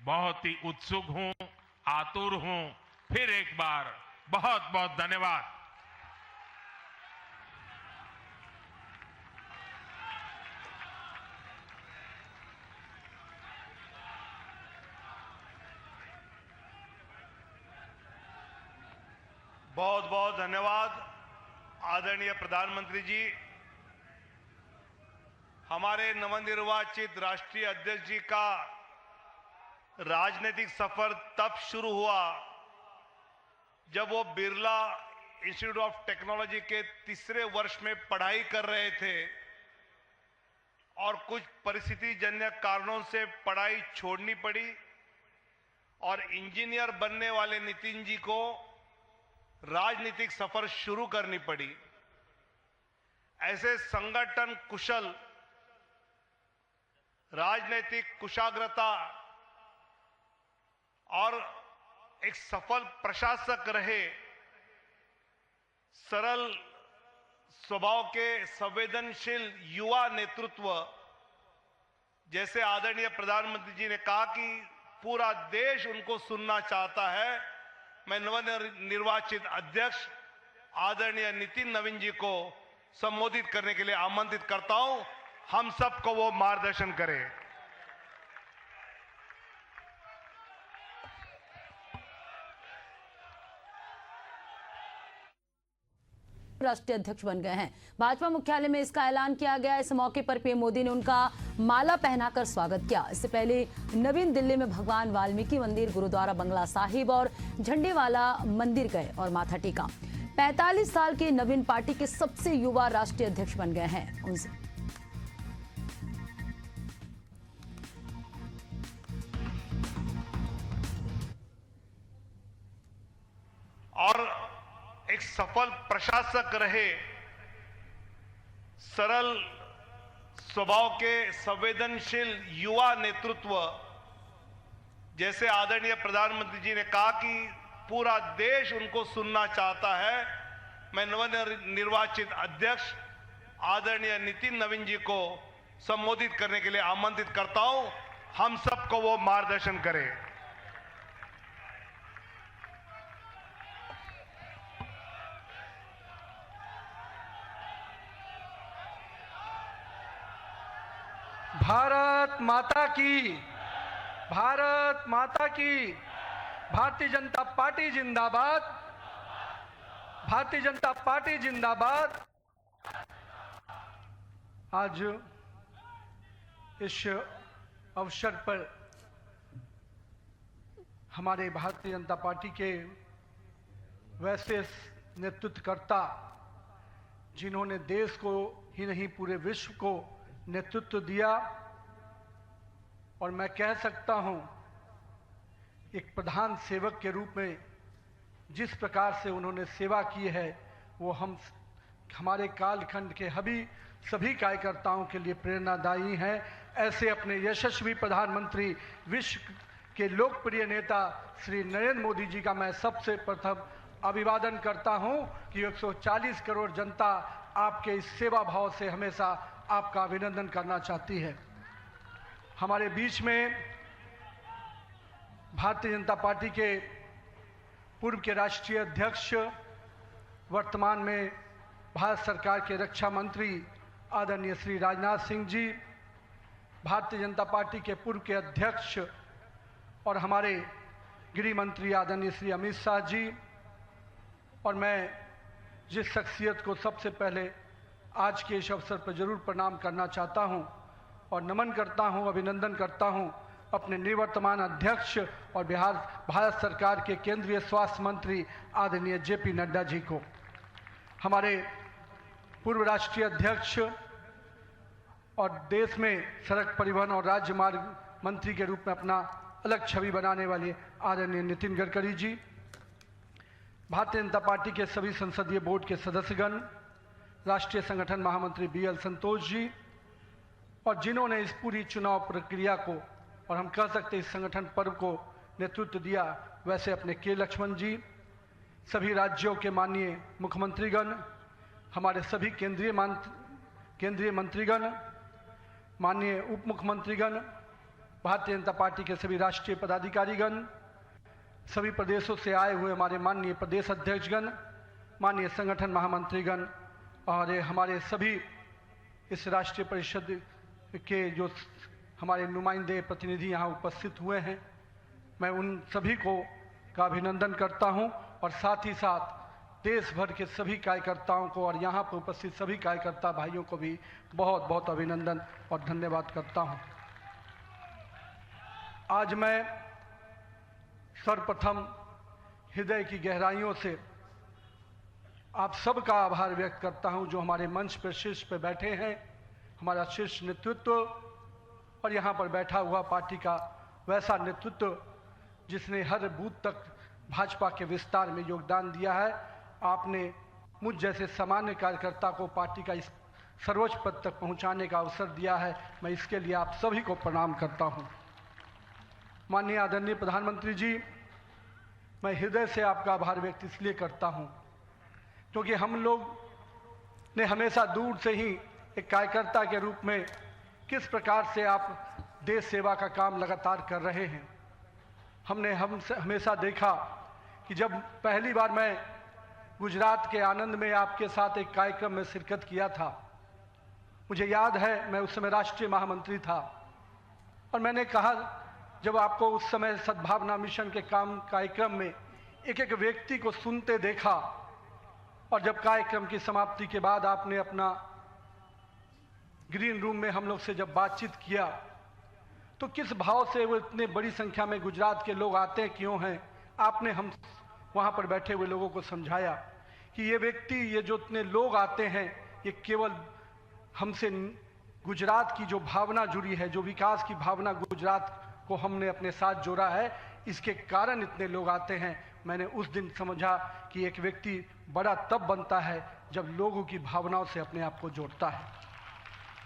बहुत ही उत्सुक हूं, आतुर हूं। फिर एक बार बहुत बहुत धन्यवाद। बहुत बहुत धन्यवाद आदरणीय प्रधानमंत्री जी। हमारे नवनिर्वाचित राष्ट्रीय अध्यक्ष जी का राजनीतिक सफर तब शुरू हुआ जब वो बिरला इंस्टीट्यूट ऑफ टेक्नोलॉजी के तीसरे वर्ष में पढ़ाई कर रहे थे और कुछ परिस्थितिजन्य कारणों से पढ़ाई छोड़नी पड़ी और इंजीनियर बनने वाले नितिन जी को राजनीतिक सफर शुरू करनी पड़ी। ऐसे संगठन कुशल, राजनीतिक कुशाग्रता और एक सफल प्रशासक रहे, सरल स्वभाव के संवेदनशील युवा नेतृत्व, जैसे आदरणीय प्रधानमंत्री जी ने कहा कि पूरा देश उनको सुनना चाहता है। मैं नवनिर्वाचित अध्यक्ष आदरणीय नितिन नवीन जी को संबोधित करने के लिए आमंत्रित करता हूं। हम सबको वो मार्गदर्शन करें। राष्ट्रीय अध्यक्ष बन गए हैं। भाजपा मुख्यालय में इसका ऐलान किया गया। इस मौके पर पीएम मोदी ने उनका माला पहनाकर स्वागत किया। इससे पहले नवीन दिल्ली में भगवान वाल्मीकि मंदिर, गुरुद्वारा बंगला साहिब और झंडेवाला मंदिर गए और माथा टेका। 45 साल के नवीन पार्टी के सबसे युवा राष्ट्रीय अध्यक्ष बन गए हैं। उनसे और एक सफल प्रशासक रहे, सरल स्वभाव के संवेदनशील युवा नेतृत्व, जैसे आदरणीय प्रधानमंत्री जी ने कहा कि पूरा देश उनको सुनना चाहता है। मैं नवनिर्वाचित अध्यक्ष आदरणीय नितिन नवीन जी को संबोधित करने के लिए आमंत्रित करता हूं। हम सबको वो मार्गदर्शन करें। भारत माता की, भारत माता की। भारतीय जनता पार्टी जिंदाबाद, भारतीय जनता पार्टी जिंदाबाद। आज इस अवसर पर हमारे भारतीय जनता पार्टी के वैसे नेतृत्वकर्ता, जिन्होंने देश को ही नहीं पूरे विश्व को नेतृत्व दिया, और मैं कह सकता हूं एक प्रधान सेवक के रूप में जिस प्रकार से उन्होंने सेवा की है, वो हमारे कालखंड के सभी कार्यकर्ताओं के लिए प्रेरणादायी हैं। ऐसे अपने यशस्वी प्रधानमंत्री, विश्व के लोकप्रिय नेता श्री नरेंद्र मोदी जी का मैं सबसे प्रथम अभिवादन करता हूं कि 140 करोड़ जनता आपके इस सेवा भाव से हमेशा आपका अभिनंदन करना चाहती है। हमारे बीच में भारतीय जनता पार्टी के पूर्व के राष्ट्रीय अध्यक्ष, वर्तमान में भारत सरकार के रक्षा मंत्री आदरणीय श्री राजनाथ सिंह जी, भारतीय जनता पार्टी के पूर्व के अध्यक्ष और हमारे गृह मंत्री आदरणीय श्री अमित शाह जी, और मैं जिस शख्सियत को सबसे पहले आज के इस अवसर पर जरूर प्रणाम करना चाहता हूं और नमन करता हूं, अभिनंदन करता हूं अपने निवर्तमान अध्यक्ष और भारत सरकार के केंद्रीय स्वास्थ्य मंत्री आदरणीय जेपी नड्डा जी को, हमारे पूर्व राष्ट्रीय अध्यक्ष और देश में सड़क परिवहन और राज्य मार्ग मंत्री के रूप में अपना अलग छवि बनाने वाले आदरणीय नितिन गडकरी जी, भारतीय जनता पार्टी के सभी संसदीय बोर्ड के सदस्यगण, राष्ट्रीय संगठन महामंत्री बीएल संतोष जी, और जिन्होंने इस पूरी चुनाव प्रक्रिया को और हम कह सकते इस संगठन पर्व को नेतृत्व दिया, वैसे अपने के लक्ष्मण जी, सभी राज्यों के माननीय मुख्यमंत्रीगण, हमारे सभी केंद्रीय मंत्रीगण, माननीय उप मुख्यमंत्रीगण, भारतीय जनता पार्टी के सभी राष्ट्रीय पदाधिकारीगण, सभी प्रदेशों से आए हुए हमारे माननीय प्रदेश अध्यक्षगण, माननीय संगठन महामंत्रीगण और हमारे सभी इस राष्ट्रीय परिषद के जो हमारे नुमाइंदे प्रतिनिधि यहाँ उपस्थित हुए हैं, मैं उन सभी का अभिनंदन करता हूँ और साथ ही साथ देश भर के सभी कार्यकर्ताओं को और यहाँ पर उपस्थित सभी कार्यकर्ता भाइयों को भी बहुत बहुत अभिनंदन और धन्यवाद करता हूँ। आज मैं सर्वप्रथम हृदय की गहराइयों से आप सबका आभार व्यक्त करता हूं जो हमारे मंच पर शीर्ष पर बैठे हैं, हमारा शीर्ष नेतृत्व और यहाँ पर बैठा हुआ पार्टी का वैसा नेतृत्व जिसने हर बूथ तक भाजपा के विस्तार में योगदान दिया है। आपने मुझ जैसे सामान्य कार्यकर्ता को पार्टी का इस सर्वोच्च पद तक पहुँचाने का अवसर दिया है। मैं इसके लिए आप सभी को प्रणाम करता हूँ। माननीय आदरणीय प्रधानमंत्री जी, मैं हृदय से आपका आभार व्यक्त इसलिए करता हूं क्योंकि हम लोग ने हमेशा दूर से ही एक कार्यकर्ता के रूप में किस प्रकार से आप देश सेवा का काम लगातार कर रहे हैं। हमने हमेशा देखा कि जब पहली बार मैं गुजरात के आनंद में आपके साथ एक कार्यक्रम में शिरकत किया था, मुझे याद है मैं उस समय राष्ट्रीय महामंत्री था और मैंने कहा जब आपको उस समय सद्भावना मिशन के कार्यक्रम में एक एक व्यक्ति को सुनते देखा और जब कार्यक्रम की समाप्ति के बाद आपने अपना ग्रीन रूम में हम लोग से जब बातचीत किया तो किस भाव से वो इतने बड़ी संख्या में गुजरात के लोग आते क्यों हैं, आपने हम वहाँ पर बैठे हुए लोगों को समझाया कि ये व्यक्ति, ये जो इतने लोग आते हैं, ये केवल हमसे गुजरात की जो भावना जुड़ी है, जो विकास की भावना गुजरात को हमने अपने साथ जोड़ा है, इसके कारण इतने लोग आते हैं। मैंने उस दिन समझा कि एक व्यक्ति बड़ा तब बनता है जब लोगों की भावनाओं से अपने आप को जोड़ता है।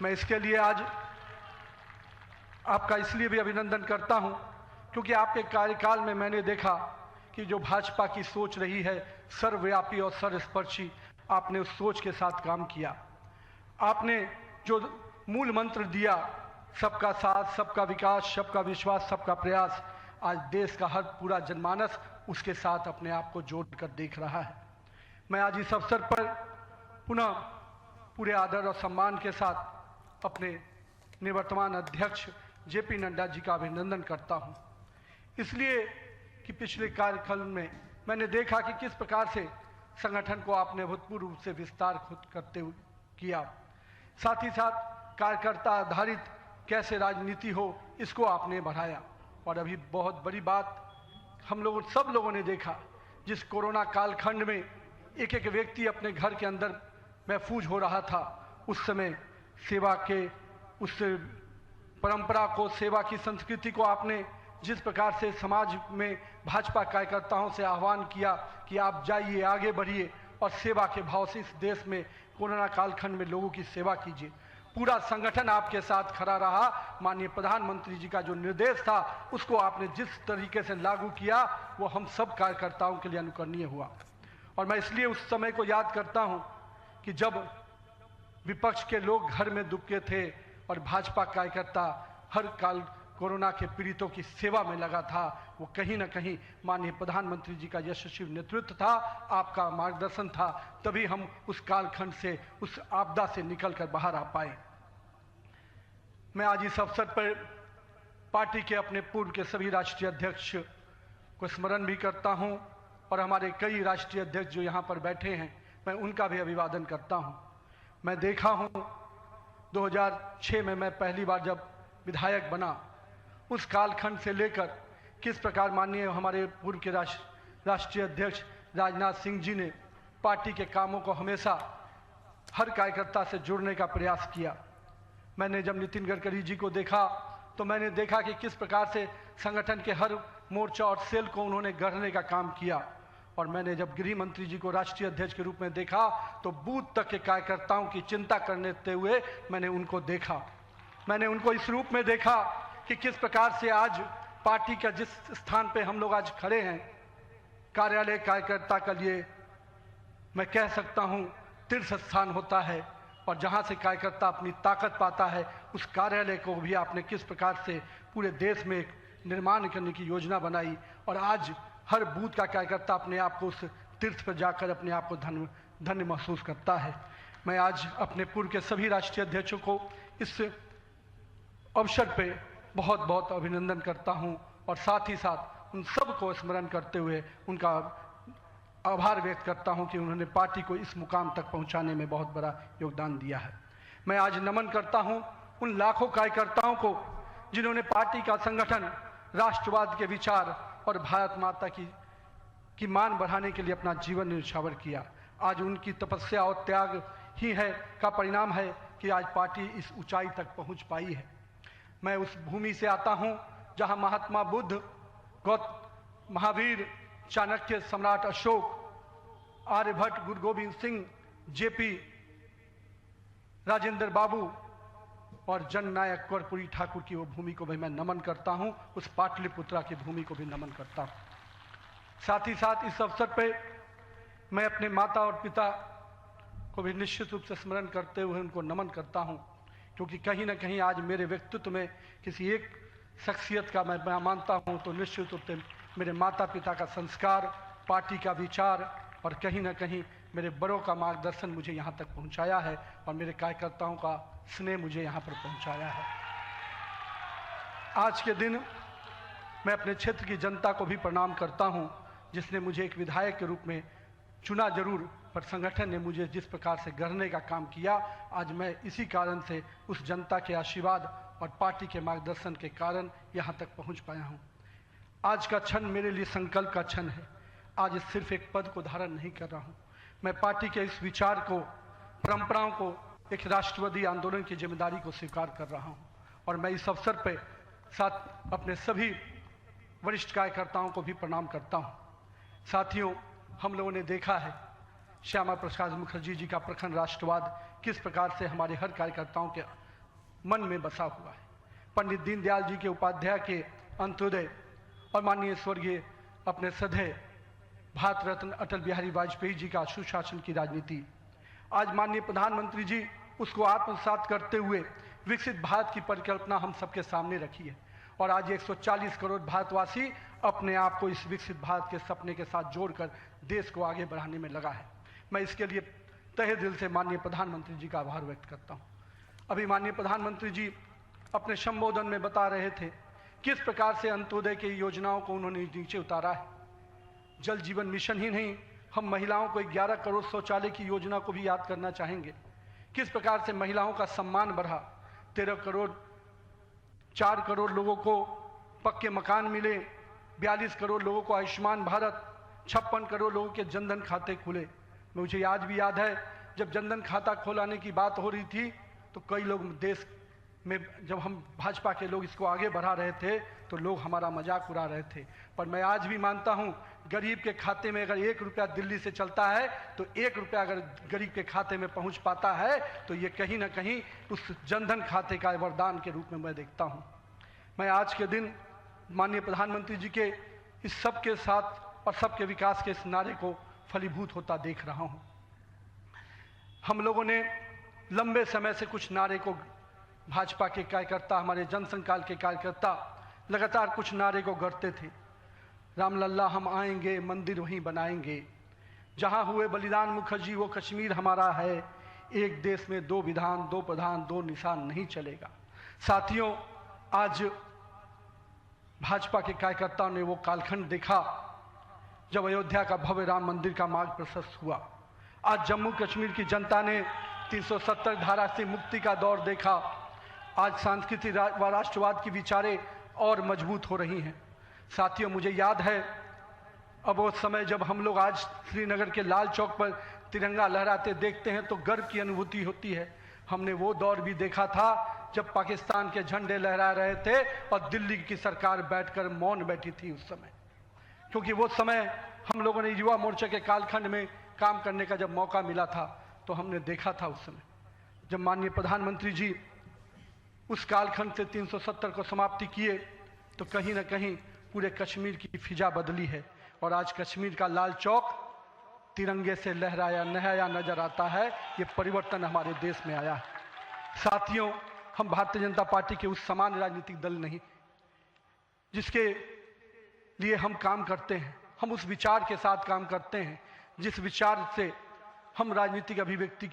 मैं इसके लिए आज आपका इसलिए भी अभिनंदन करता हूं क्योंकि आपके कार्यकाल में मैंने देखा कि जो भाजपा की सोच रही है सर्वव्यापी और सर्वस्पर्शी, आपने उस सोच के साथ काम किया। आपने जो मूल मंत्र दिया, सबका साथ, सबका विकास, सबका विश्वास, सबका प्रयास, आज देश का हर पूरा जनमानस उसके साथ अपने आप को जोड़कर देख रहा है। मैं आज इस अवसर पर पुनः पूरे आदर और सम्मान के साथ अपने निवर्तमान अध्यक्ष जेपी नड्डा जी का अभिनंदन करता हूं, इसलिए कि पिछले कार्यकाल में मैंने देखा कि किस प्रकार से संगठन को आपने भूतपूर्व रूप से विस्तार खुद करते हुए किया। साथ ही साथ कार्यकर्ता आधारित कैसे राजनीति हो, इसको आपने बढ़ाया। और अभी बहुत बड़ी बात हम लोगों सब लोगों ने देखा, जिस कोरोना कालखंड में एक एक व्यक्ति अपने घर के अंदर महफूज हो रहा था, उस समय सेवा के उस परंपरा को, सेवा की संस्कृति को आपने जिस प्रकार से समाज में भाजपा कार्यकर्ताओं से आह्वान किया कि आप जाइए, आगे बढ़िए और सेवा के भाव से इस देश में कोरोना कालखंड में लोगों की सेवा कीजिए। पूरा संगठन आपके साथ खड़ा रहा। माननीय प्रधानमंत्री जी का जो निर्देश था उसको आपने जिस तरीके से लागू किया वो हम सब कार्यकर्ताओं के लिए अनुकरणीय हुआ। और मैं इसलिए उस समय को याद करता हूं कि जब विपक्ष के लोग घर में दुबके थे और भाजपा कार्यकर्ता हर काल कोरोना के पीड़ितों की सेवा में लगा था, वो कहीं ना कहीं माननीय प्रधानमंत्री जी का यशस्वी नेतृत्व था, आपका मार्गदर्शन था, तभी हम उस कालखंड से, उस आपदा से निकलकर बाहर आ पाए। मैं आज इस अवसर पर पार्टी के अपने पूर्व के सभी राष्ट्रीय अध्यक्ष को स्मरण भी करता हूं और हमारे कई राष्ट्रीय अध्यक्ष जो यहाँ पर बैठे हैं, मैं उनका भी अभिवादन करता हूं। मैं देखा हूं 2006 में मैं पहली बार जब विधायक बना, उस कालखंड से लेकर किस प्रकार माननीय हमारे पूर्व के राष्ट्रीय अध्यक्ष राजनाथ सिंह जी ने पार्टी के कामों को हमेशा हर कार्यकर्ता से जुड़ने का प्रयास किया। मैंने जब नितिन गडकरी जी को देखा तो मैंने देखा कि किस प्रकार से संगठन के हर मोर्चा और सेल को उन्होंने गढ़ने का काम किया। और मैंने जब गृह मंत्री जी को राष्ट्रीय अध्यक्ष के रूप में देखा तो बूथ तक के कार्यकर्ताओं की चिंता करते हुए मैंने उनको देखा। मैंने उनको इस रूप में देखा कि किस प्रकार से आज पार्टी का जिस स्थान पे हम लोग आज खड़े हैं, कार्यालय कार्यकर्ता के लिए मैं कह सकता हूं तीर्थ स्थान होता है, और जहां से कार्यकर्ता अपनी ताकत पाता है, उस कार्यालय को भी आपने किस प्रकार से पूरे देश में एक निर्माण करने की योजना बनाई। और आज हर बूथ का कार्यकर्ता अपने आप को उस तीर्थ पर जाकर अपने आप को धन्य महसूस करता है। मैं आज अपने पूर्व के सभी राष्ट्रीय अध्यक्षों को इस अवसर पे बहुत बहुत अभिनंदन करता हूं और साथ ही साथ उन सब को स्मरण करते हुए उनका आभार व्यक्त करता हूं कि उन्होंने पार्टी को इस मुकाम तक पहुंचाने में बहुत बड़ा योगदान दिया है। मैं आज नमन करता हूं उन लाखों कार्यकर्ताओं को जिन्होंने पार्टी का संगठन, राष्ट्रवाद के विचार और भारत माता की मान बढ़ाने के लिए अपना जीवन न्यौछावर किया। आज उनकी तपस्या और त्याग ही है का परिणाम है कि आज पार्टी इस ऊंचाई तक पहुंच पाई है। मैं उस भूमि से आता हूं जहां महात्मा बुद्ध, महावीर, चाणक्य, सम्राट अशोक, आर्यभट्ट, गुरु गोविंद सिंह, जेपी, राजेंद्र बाबू और जननायक कर्पूरी ठाकुर की वो भूमि को भी मैं नमन करता हूं। उस पाटलिपुत्रा की भूमि को भी नमन करता हूं। साथ ही साथ इस अवसर पे मैं अपने माता और पिता को भी निश्चित रूप से स्मरण करते हुए उनको नमन करता हूं, क्योंकि कहीं ना कहीं आज मेरे व्यक्तित्व में किसी एक शख्सियत का मैं मानता हूं तो निश्चित रूप से मेरे माता पिता का संस्कार, पार्टी का विचार और कहीं ना कहीं मेरे बड़ों का मार्गदर्शन मुझे यहाँ तक पहुँचाया है और मेरे कार्यकर्ताओं का स्नेह मुझे यहाँ पर पहुँचाया है। आज के दिन मैं अपने क्षेत्र की जनता को भी प्रणाम करता हूँ, जिसने मुझे एक विधायक के रूप में चुना जरूर पर संगठन ने मुझे जिस प्रकार से गढ़ने का काम किया, आज मैं इसी कारण से उस जनता के आशीर्वाद और पार्टी के मार्गदर्शन के कारण यहाँ तक पहुँच पाया हूँ। आज का क्षण मेरे लिए संकल्प का क्षण है। आज सिर्फ एक पद को धारण नहीं कर रहा हूँ, मैं पार्टी के इस विचार को, परंपराओं को, एक राष्ट्रवादी आंदोलन की जिम्मेदारी को स्वीकार कर रहा हूँ। और मैं इस अवसर पर साथ अपने सभी वरिष्ठ कार्यकर्ताओं को भी प्रणाम करता हूँ। साथियों, हम लोगों ने देखा है श्यामा प्रसाद मुखर्जी जी का प्रखर राष्ट्रवाद किस प्रकार से हमारे हर कार्यकर्ताओं के मन में बसा हुआ है। पंडित दीनदयाल जी के उपाध्याय के अंत्योदय और माननीय स्वर्गीय अपने सदैव भारत रत्न अटल बिहारी वाजपेयी जी का सुशासन की राजनीति, आज माननीय प्रधानमंत्री जी उसको आत्मसात करते हुए विकसित भारत की परिकल्पना हम सबके सामने रखी है। और आज 140 करोड़ भारतवासी अपने आप को इस विकसित भारत के सपने के साथ जोड़कर देश को आगे बढ़ाने में लगा है। मैं इसके लिए तहे दिल से माननीय प्रधानमंत्री जी का आभार व्यक्त करता हूँ। अभी माननीय प्रधानमंत्री जी अपने संबोधन में बता रहे थे किस प्रकार से अंत्योदय की योजनाओं को उन्होंने नीचे उतारा है। जल जीवन मिशन ही नहीं, हम महिलाओं को 11 करोड़ शौचालय की योजना को भी याद करना चाहेंगे। किस प्रकार से महिलाओं का सम्मान बढ़ा, 13 करोड़ 4 करोड़ लोगों को पक्के मकान मिले, 42 करोड़ लोगों को आयुष्मान भारत, 56 करोड़ लोगों के जनधन खाते खुले। मुझे आज भी याद है जब जनधन खाता खोलाने की बात हो रही थी तो कई लोग देश में, जब हम भाजपा के लोग इसको आगे बढ़ा रहे थे तो लोग हमारा मजाक उड़ा रहे थे। पर मैं आज भी मानता हूँ गरीब के खाते में अगर 1 रुपया दिल्ली से चलता है तो 1 रुपया अगर गरीब के खाते में पहुँच पाता है तो ये कहीं ना कहीं उस जनधन खाते का वरदान के रूप में मैं देखता हूँ। मैं आज के दिन माननीय प्रधानमंत्री जी के इस सब के साथ और सबके विकास के इस नारे को फलीभूत होता देख रहा हूँ। हम लोगों ने लंबे समय से कुछ नारे को, भाजपा के कार्यकर्ता, हमारे जनसंकाल के कार्यकर्ता लगातार कुछ नारे को गढ़ते थे। रामलल्ला हम आएंगे, मंदिर वहीं बनाएंगे, जहां हुए बलिदान मुखर्जी वो कश्मीर हमारा है, एक देश में 2 विधान 2 प्रधान 2 निशान नहीं चलेगा। साथियों, आज भाजपा के कार्यकर्ताओं ने वो कालखंड देखा जब अयोध्या का भव्य राम मंदिर का मार्ग प्रशस्त हुआ। आज जम्मू कश्मीर की जनता ने 370 धारा से मुक्ति का दौर देखा। आज सांस्कृतिक व राष्ट्रवाद की विचारें और मजबूत हो रही हैं। साथियों, मुझे याद है अब वो समय जब हम लोग आज श्रीनगर के लाल चौक पर तिरंगा लहराते देखते हैं तो गर्व की अनुभूति होती है। हमने वो दौर भी देखा था जब पाकिस्तान के झंडे लहरा रहे थे और दिल्ली की सरकार बैठकर मौन बैठी थी उस समय, क्योंकि वो समय हम लोगों ने युवा मोर्चा के कालखंड में काम करने का जब मौका मिला था तो हमने देखा था उस समय जब माननीय प्रधानमंत्री जी उस कालखंड से 370 को समाप्ति किए तो कहीं ना कहीं पूरे कश्मीर की फिजा बदली है और आज कश्मीर का लाल चौक तिरंगे से लहराया नहाया नजर आता है। ये परिवर्तन हमारे देश में आया है। साथियों, हम भारतीय जनता पार्टी के उस समान राजनीतिक दल नहीं जिसके लिए हम काम करते हैं, हम उस विचार के साथ काम करते हैं जिस विचार से हम राजनीतिक अभिव्यक्ति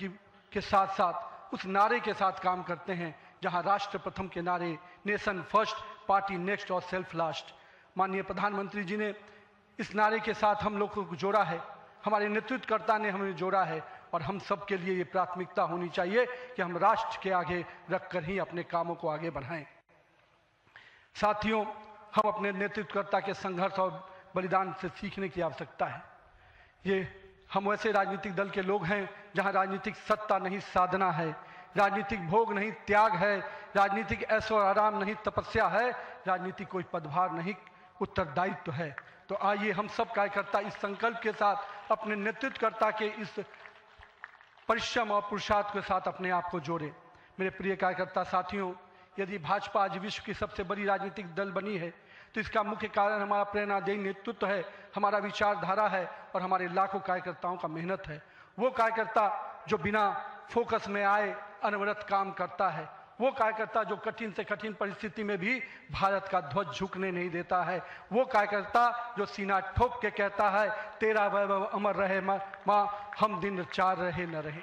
के साथ साथ उस नारे के साथ काम करते हैं जहां राष्ट्र प्रथम के नारे, नेशन फर्स्ट, पार्टी नेक्स्ट और सेल्फ लास्ट, माननीय प्रधानमंत्री जी ने इस नारे के साथ हम लोग को जोड़ा है, हमारे नेतृत्वकर्ता ने हमें जोड़ा है और हम सब के लिए ये प्राथमिकता होनी चाहिए कि हम राष्ट्र के आगे रखकर ही अपने कामों को आगे बढ़ाएं। साथियों, हम अपने नेतृत्वकर्ता के संघर्ष और बलिदान से सीखने की आवश्यकता है। ये हम ऐसे राजनीतिक दल के लोग हैं जहां राजनीतिक सत्ता नहीं साधना है, राजनीतिक भोग नहीं त्याग है, राजनीतिक ऐशो आराम नहीं तपस्या है, राजनीतिक कोई पदभार नहीं उत्तरदायित्व है। तो आइए हम सब कार्यकर्ता इस संकल्प के साथ अपने नेतृत्वकर्ता के इस परिश्रम और पुरुषार्थ के साथ अपने आप को जोड़े। मेरे प्रिय कार्यकर्ता साथियों, यदि भाजपा आज विश्व की सबसे बड़ी राजनीतिक दल बनी है तो इसका मुख्य कारण हमारा प्रेरणादायी नेतृत्व है, हमारा विचारधारा है और हमारे लाखों कार्यकर्ताओं का मेहनत है। वो कार्यकर्ता जो बिना फोकस में आए अनवरत काम करता है, वो कार्यकर्ता जो कठिन से कठिन परिस्थिति में भी भारत का ध्वज झुकने नहीं देता है, वो कार्यकर्ता जो सीना ठोक के कहता है तेरा वैभव अमर रहे माँ, हम दिन चार रहे न रहे।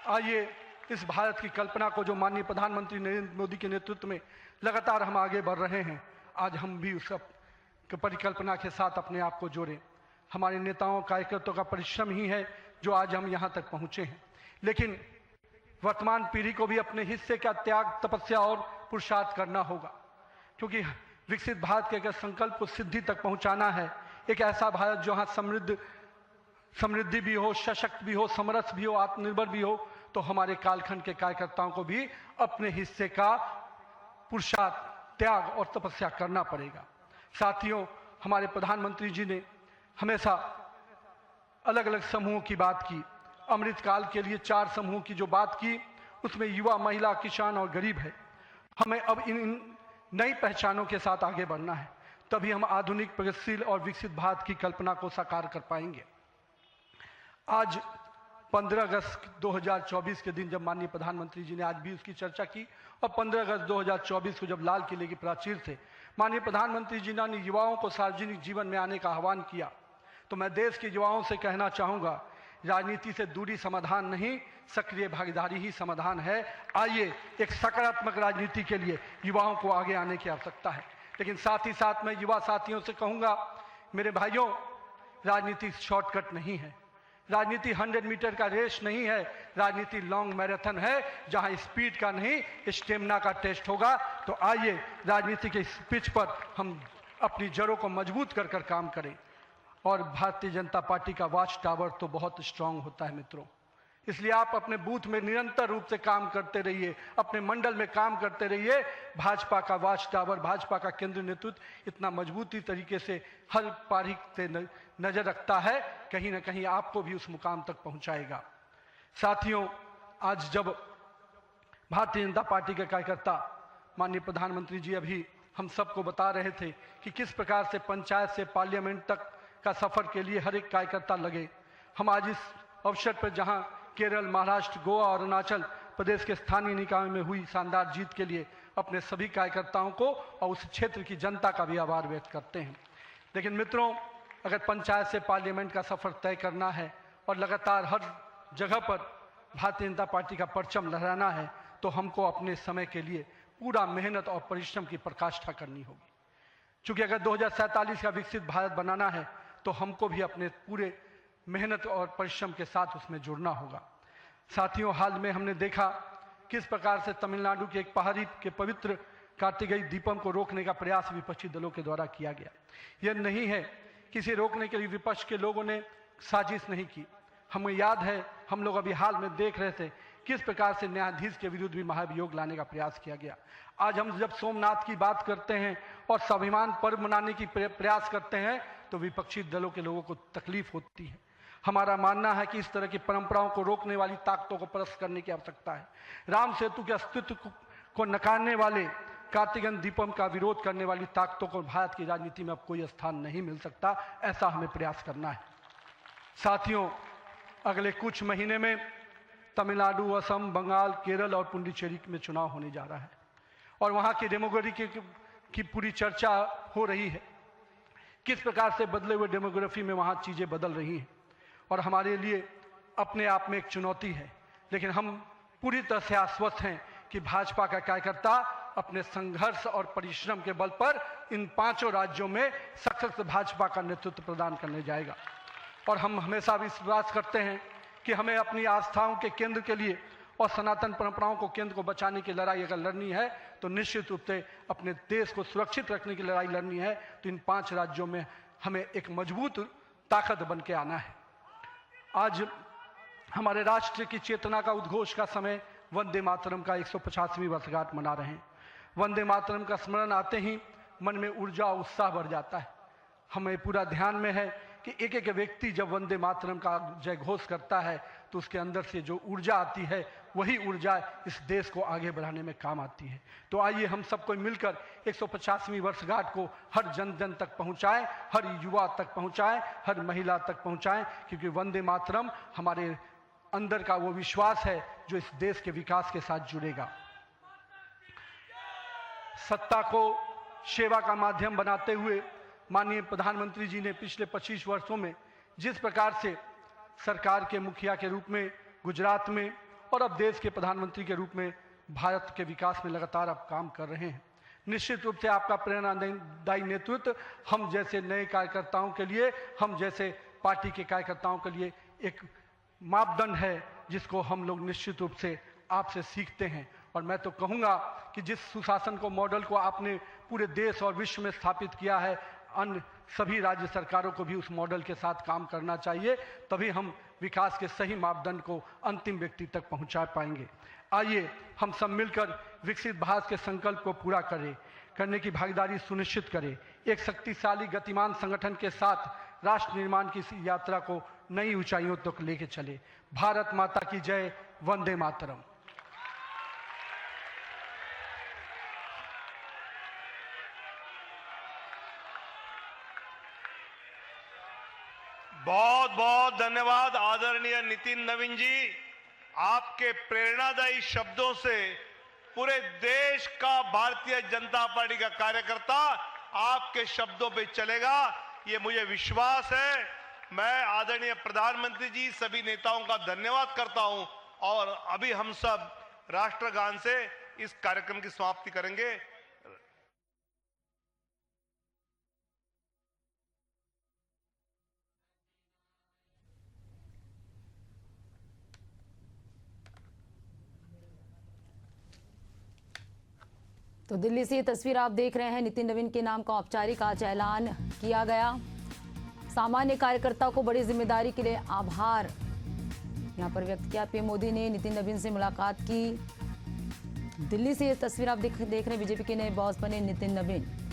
आइए इस भारत की कल्पना को जो माननीय प्रधानमंत्री नरेंद्र मोदी के नेतृत्व में लगातार हम आगे बढ़ रहे हैं, आज हम भी उस परिकल्पना के साथ अपने आप को जोड़ें। हमारे नेताओं कार्यकर्ताओं का परिश्रम ही है जो आज हम यहाँ तक पहुँचे हैं। लेकिन वर्तमान पीढ़ी को भी अपने हिस्से का त्याग, तपस्या और पुरुषार्थ करना होगा, क्योंकि विकसित भारत के अगर संकल्प को सिद्धि तक पहुंचाना है, एक ऐसा भारत जहां समृद्धि भी हो, सशक्त भी हो, समरस भी हो, आत्मनिर्भर भी हो, तो हमारे कालखंड के कार्यकर्ताओं को भी अपने हिस्से का पुरुषार्थ, त्याग और तपस्या करना पड़ेगा। साथियों, हमारे प्रधानमंत्री जी ने हमेशा अलग अलग समूहों की बात की। अमृतकाल के लिए 4 समूहों की जो बात की, उसमें युवा, महिला, किसान और गरीब है। हमें अब इन नई पहचानों के साथ आगे बढ़ना है, तभी हम आधुनिक, प्रगतिशील और विकसित भारत की कल्पना को साकार कर पाएंगे। आज 15 अगस्त 2024 के दिन जब माननीय प्रधानमंत्री जी ने आज भी उसकी चर्चा की, और 15 अगस्त 2024 को जब लाल किले की प्राचीर से माननीय प्रधानमंत्री जी ने युवाओं को सार्वजनिक जीवन में आने का आह्वान किया, तो मैं देश के युवाओं से कहना चाहूँगा, राजनीति से दूरी समाधान नहीं, सक्रिय भागीदारी ही समाधान है। आइए एक सकारात्मक राजनीति के लिए युवाओं को आगे आने की आवश्यकता है। लेकिन साथ ही साथ मैं युवा साथियों से कहूँगा, मेरे भाइयों, राजनीति शॉर्टकट नहीं है, राजनीति 100 मीटर का रेस नहीं है, राजनीति लॉन्ग मैराथन है, जहां स्पीड का नहीं स्टेमिना का टेस्ट होगा। तो आइए राजनीति के इस पिच पर हम अपनी जड़ों को मजबूत कर कर काम करें। और भारतीय जनता पार्टी का वॉच टावर तो बहुत स्ट्रांग होता है मित्रों, इसलिए आप अपने बूथ में निरंतर रूप से काम करते रहिए, अपने मंडल में काम करते रहिए। भाजपा का वॉच टावर, भाजपा का केंद्रीय नेतृत्व इतना मजबूती तरीके से हर पारी से नजर रखता है, कहीं ना कहीं आपको भी उस मुकाम तक पहुंचाएगा। साथियों, आज जब भारतीय जनता पार्टी के कार्यकर्ता, माननीय प्रधानमंत्री जी अभी हम सबको बता रहे थे कि किस प्रकार से पंचायत से पार्लियामेंट तक का सफर के लिए हर एक कार्यकर्ता लगे। हम आज इस अवसर पर जहां केरल, महाराष्ट्र, गोवा और अरुणाचल प्रदेश के स्थानीय निकायों में हुई शानदार जीत के लिए अपने सभी कार्यकर्ताओं को और उस क्षेत्र की जनता का भी आभार व्यक्त करते हैं। लेकिन मित्रों, अगर पंचायत से पार्लियामेंट का सफर तय करना है और लगातार हर जगह पर भारतीय जनता पार्टी का परचम लहराना है, तो हमको अपने समय के लिए पूरा मेहनत और परिश्रम की पराकाष्ठा करनी होगी। क्योंकि अगर 2047 का विकसित भारत बनाना है, तो हमको भी अपने पूरे मेहनत और परिश्रम के साथ उसमें जुड़ना होगा। साथियों, हाल में हमने देखा किस प्रकार से तमिलनाडु के एक पहाड़ी के पवित्र कार्तिकेय दीपम को रोकने का प्रयास विपक्षी दलों के द्वारा किया गया। यह नहीं है कि इसे रोकने के लिए विपक्ष के लोगों ने साजिश नहीं की। हमें याद है, हम लोग अभी हाल में देख रहे थे किस प्रकार से न्यायाधीश के विरुद्ध भी महाभियोग लाने का प्रयास किया गया। आज हम जब सोमनाथ की बात करते हैं और स्वाभिमान पर्व मनाने की प्रयास करते हैं, तो विपक्षी दलों के लोगों को तकलीफ होती है। हमारा मानना है कि इस तरह की परंपराओं को रोकने वाली ताकतों को परास्त करने की आवश्यकता है। राम सेतु के अस्तित्व को नकारने वाले, कार्तिकेय दीपम का विरोध करने वाली ताकतों को भारत की राजनीति में अब कोई स्थान नहीं मिल सकता, ऐसा हमें प्रयास करना है। साथियों, अगले कुछ महीने में तमिलनाडु, असम, बंगाल, केरल और पुडुचेरी में चुनाव होने जा रहा है और वहाँ की डेमोग्राफी की पूरी चर्चा हो रही है। किस प्रकार से बदले हुए डेमोग्राफी में वहाँ चीज़ें बदल रही हैं और हमारे लिए अपने आप में एक चुनौती है। लेकिन हम पूरी तरह से आश्वस्त हैं कि भाजपा का कार्यकर्ता अपने संघर्ष और परिश्रम के बल पर इन 5 राज्यों में सशक्त भाजपा का नेतृत्व प्रदान करने जाएगा। और हम हमेशा विश्वास करते हैं कि हमें अपनी आस्थाओं के केंद्र के लिए और सनातन परंपराओं को केंद्र को बचाने की लड़ाई अगर लड़नी है, तो निश्चित रूप से अपने देश को सुरक्षित रखने की लड़ाई लड़नी है, तो इन 5 राज्यों में हमें एक मजबूत ताकत बन के आना है। आज हमारे राष्ट्र की चेतना का उद्घोष का समय वंदे मातरम का 150वीं वर्षगांठ मना रहे हैं। वंदे मातरम का स्मरण आते ही मन में ऊर्जा और उत्साह बढ़ जाता है। हमें पूरा ध्यान में है कि एक एक व्यक्ति जब वंदे मातरम का जय घोष करता है, तो उसके अंदर से जो ऊर्जा आती है, वही ऊर्जा इस देश को आगे बढ़ाने में काम आती है। तो आइए हम सबको मिलकर 150वीं वर्षगांठ को हर जन जन तक पहुंचाएं, हर युवा तक पहुंचाएं, हर महिला तक पहुंचाएं, क्योंकि वंदे मातरम हमारे अंदर का वो विश्वास है जो इस देश के विकास के साथ जुड़ेगा। सत्ता को सेवा का माध्यम बनाते हुए माननीय प्रधानमंत्री जी ने पिछले 25 वर्षों में जिस प्रकार से सरकार के मुखिया के रूप में गुजरात में और अब देश के प्रधानमंत्री के रूप में भारत के विकास में लगातार अब काम कर रहे हैं, निश्चित रूप से आपका प्रेरणादायी नेतृत्व हम जैसे नए कार्यकर्ताओं के लिए, हम जैसे पार्टी के कार्यकर्ताओं के लिए एक मापदंड है जिसको हम लोग निश्चित रूप से आपसे सीखते हैं। और मैं तो कहूँगा कि जिस सुशासन को मॉडल को आपने पूरे देश और विश्व में स्थापित किया है, अन्य सभी राज्य सरकारों को भी उस मॉडल के साथ काम करना चाहिए, तभी हम विकास के सही मापदंड को अंतिम व्यक्ति तक पहुंचा पाएंगे। आइए हम सब मिलकर विकसित भारत के संकल्प को पूरा करने की भागीदारी सुनिश्चित करें। एक शक्तिशाली गतिमान संगठन के साथ राष्ट्र निर्माण की इस यात्रा को नई ऊंचाइयों तक लेके चले। भारत माता की जय, वंदे मातरम। बहुत बहुत धन्यवाद आदरणीय नितिन नवीन जी। आपके प्रेरणादायी शब्दों से पूरे देश का भारतीय जनता पार्टी का कार्यकर्ता आपके शब्दों पे चलेगा, ये मुझे विश्वास है। मैं आदरणीय प्रधानमंत्री जी, सभी नेताओं का धन्यवाद करता हूं और अभी हम सब राष्ट्रगान से इस कार्यक्रम की समाप्ति करेंगे। तो दिल्ली से ये तस्वीर आप देख रहे हैं। नितिन नवीन के नाम का औपचारिक आज ऐलान किया गया। सामान्य कार्यकर्ता को बड़ी जिम्मेदारी के लिए आभार यहां पर व्यक्त किया। पीएम मोदी ने नितिन नवीन से मुलाकात की। दिल्ली से ये तस्वीर आप देख रहे हैं। बीजेपी के नए बॉस बने नितिन नवीन।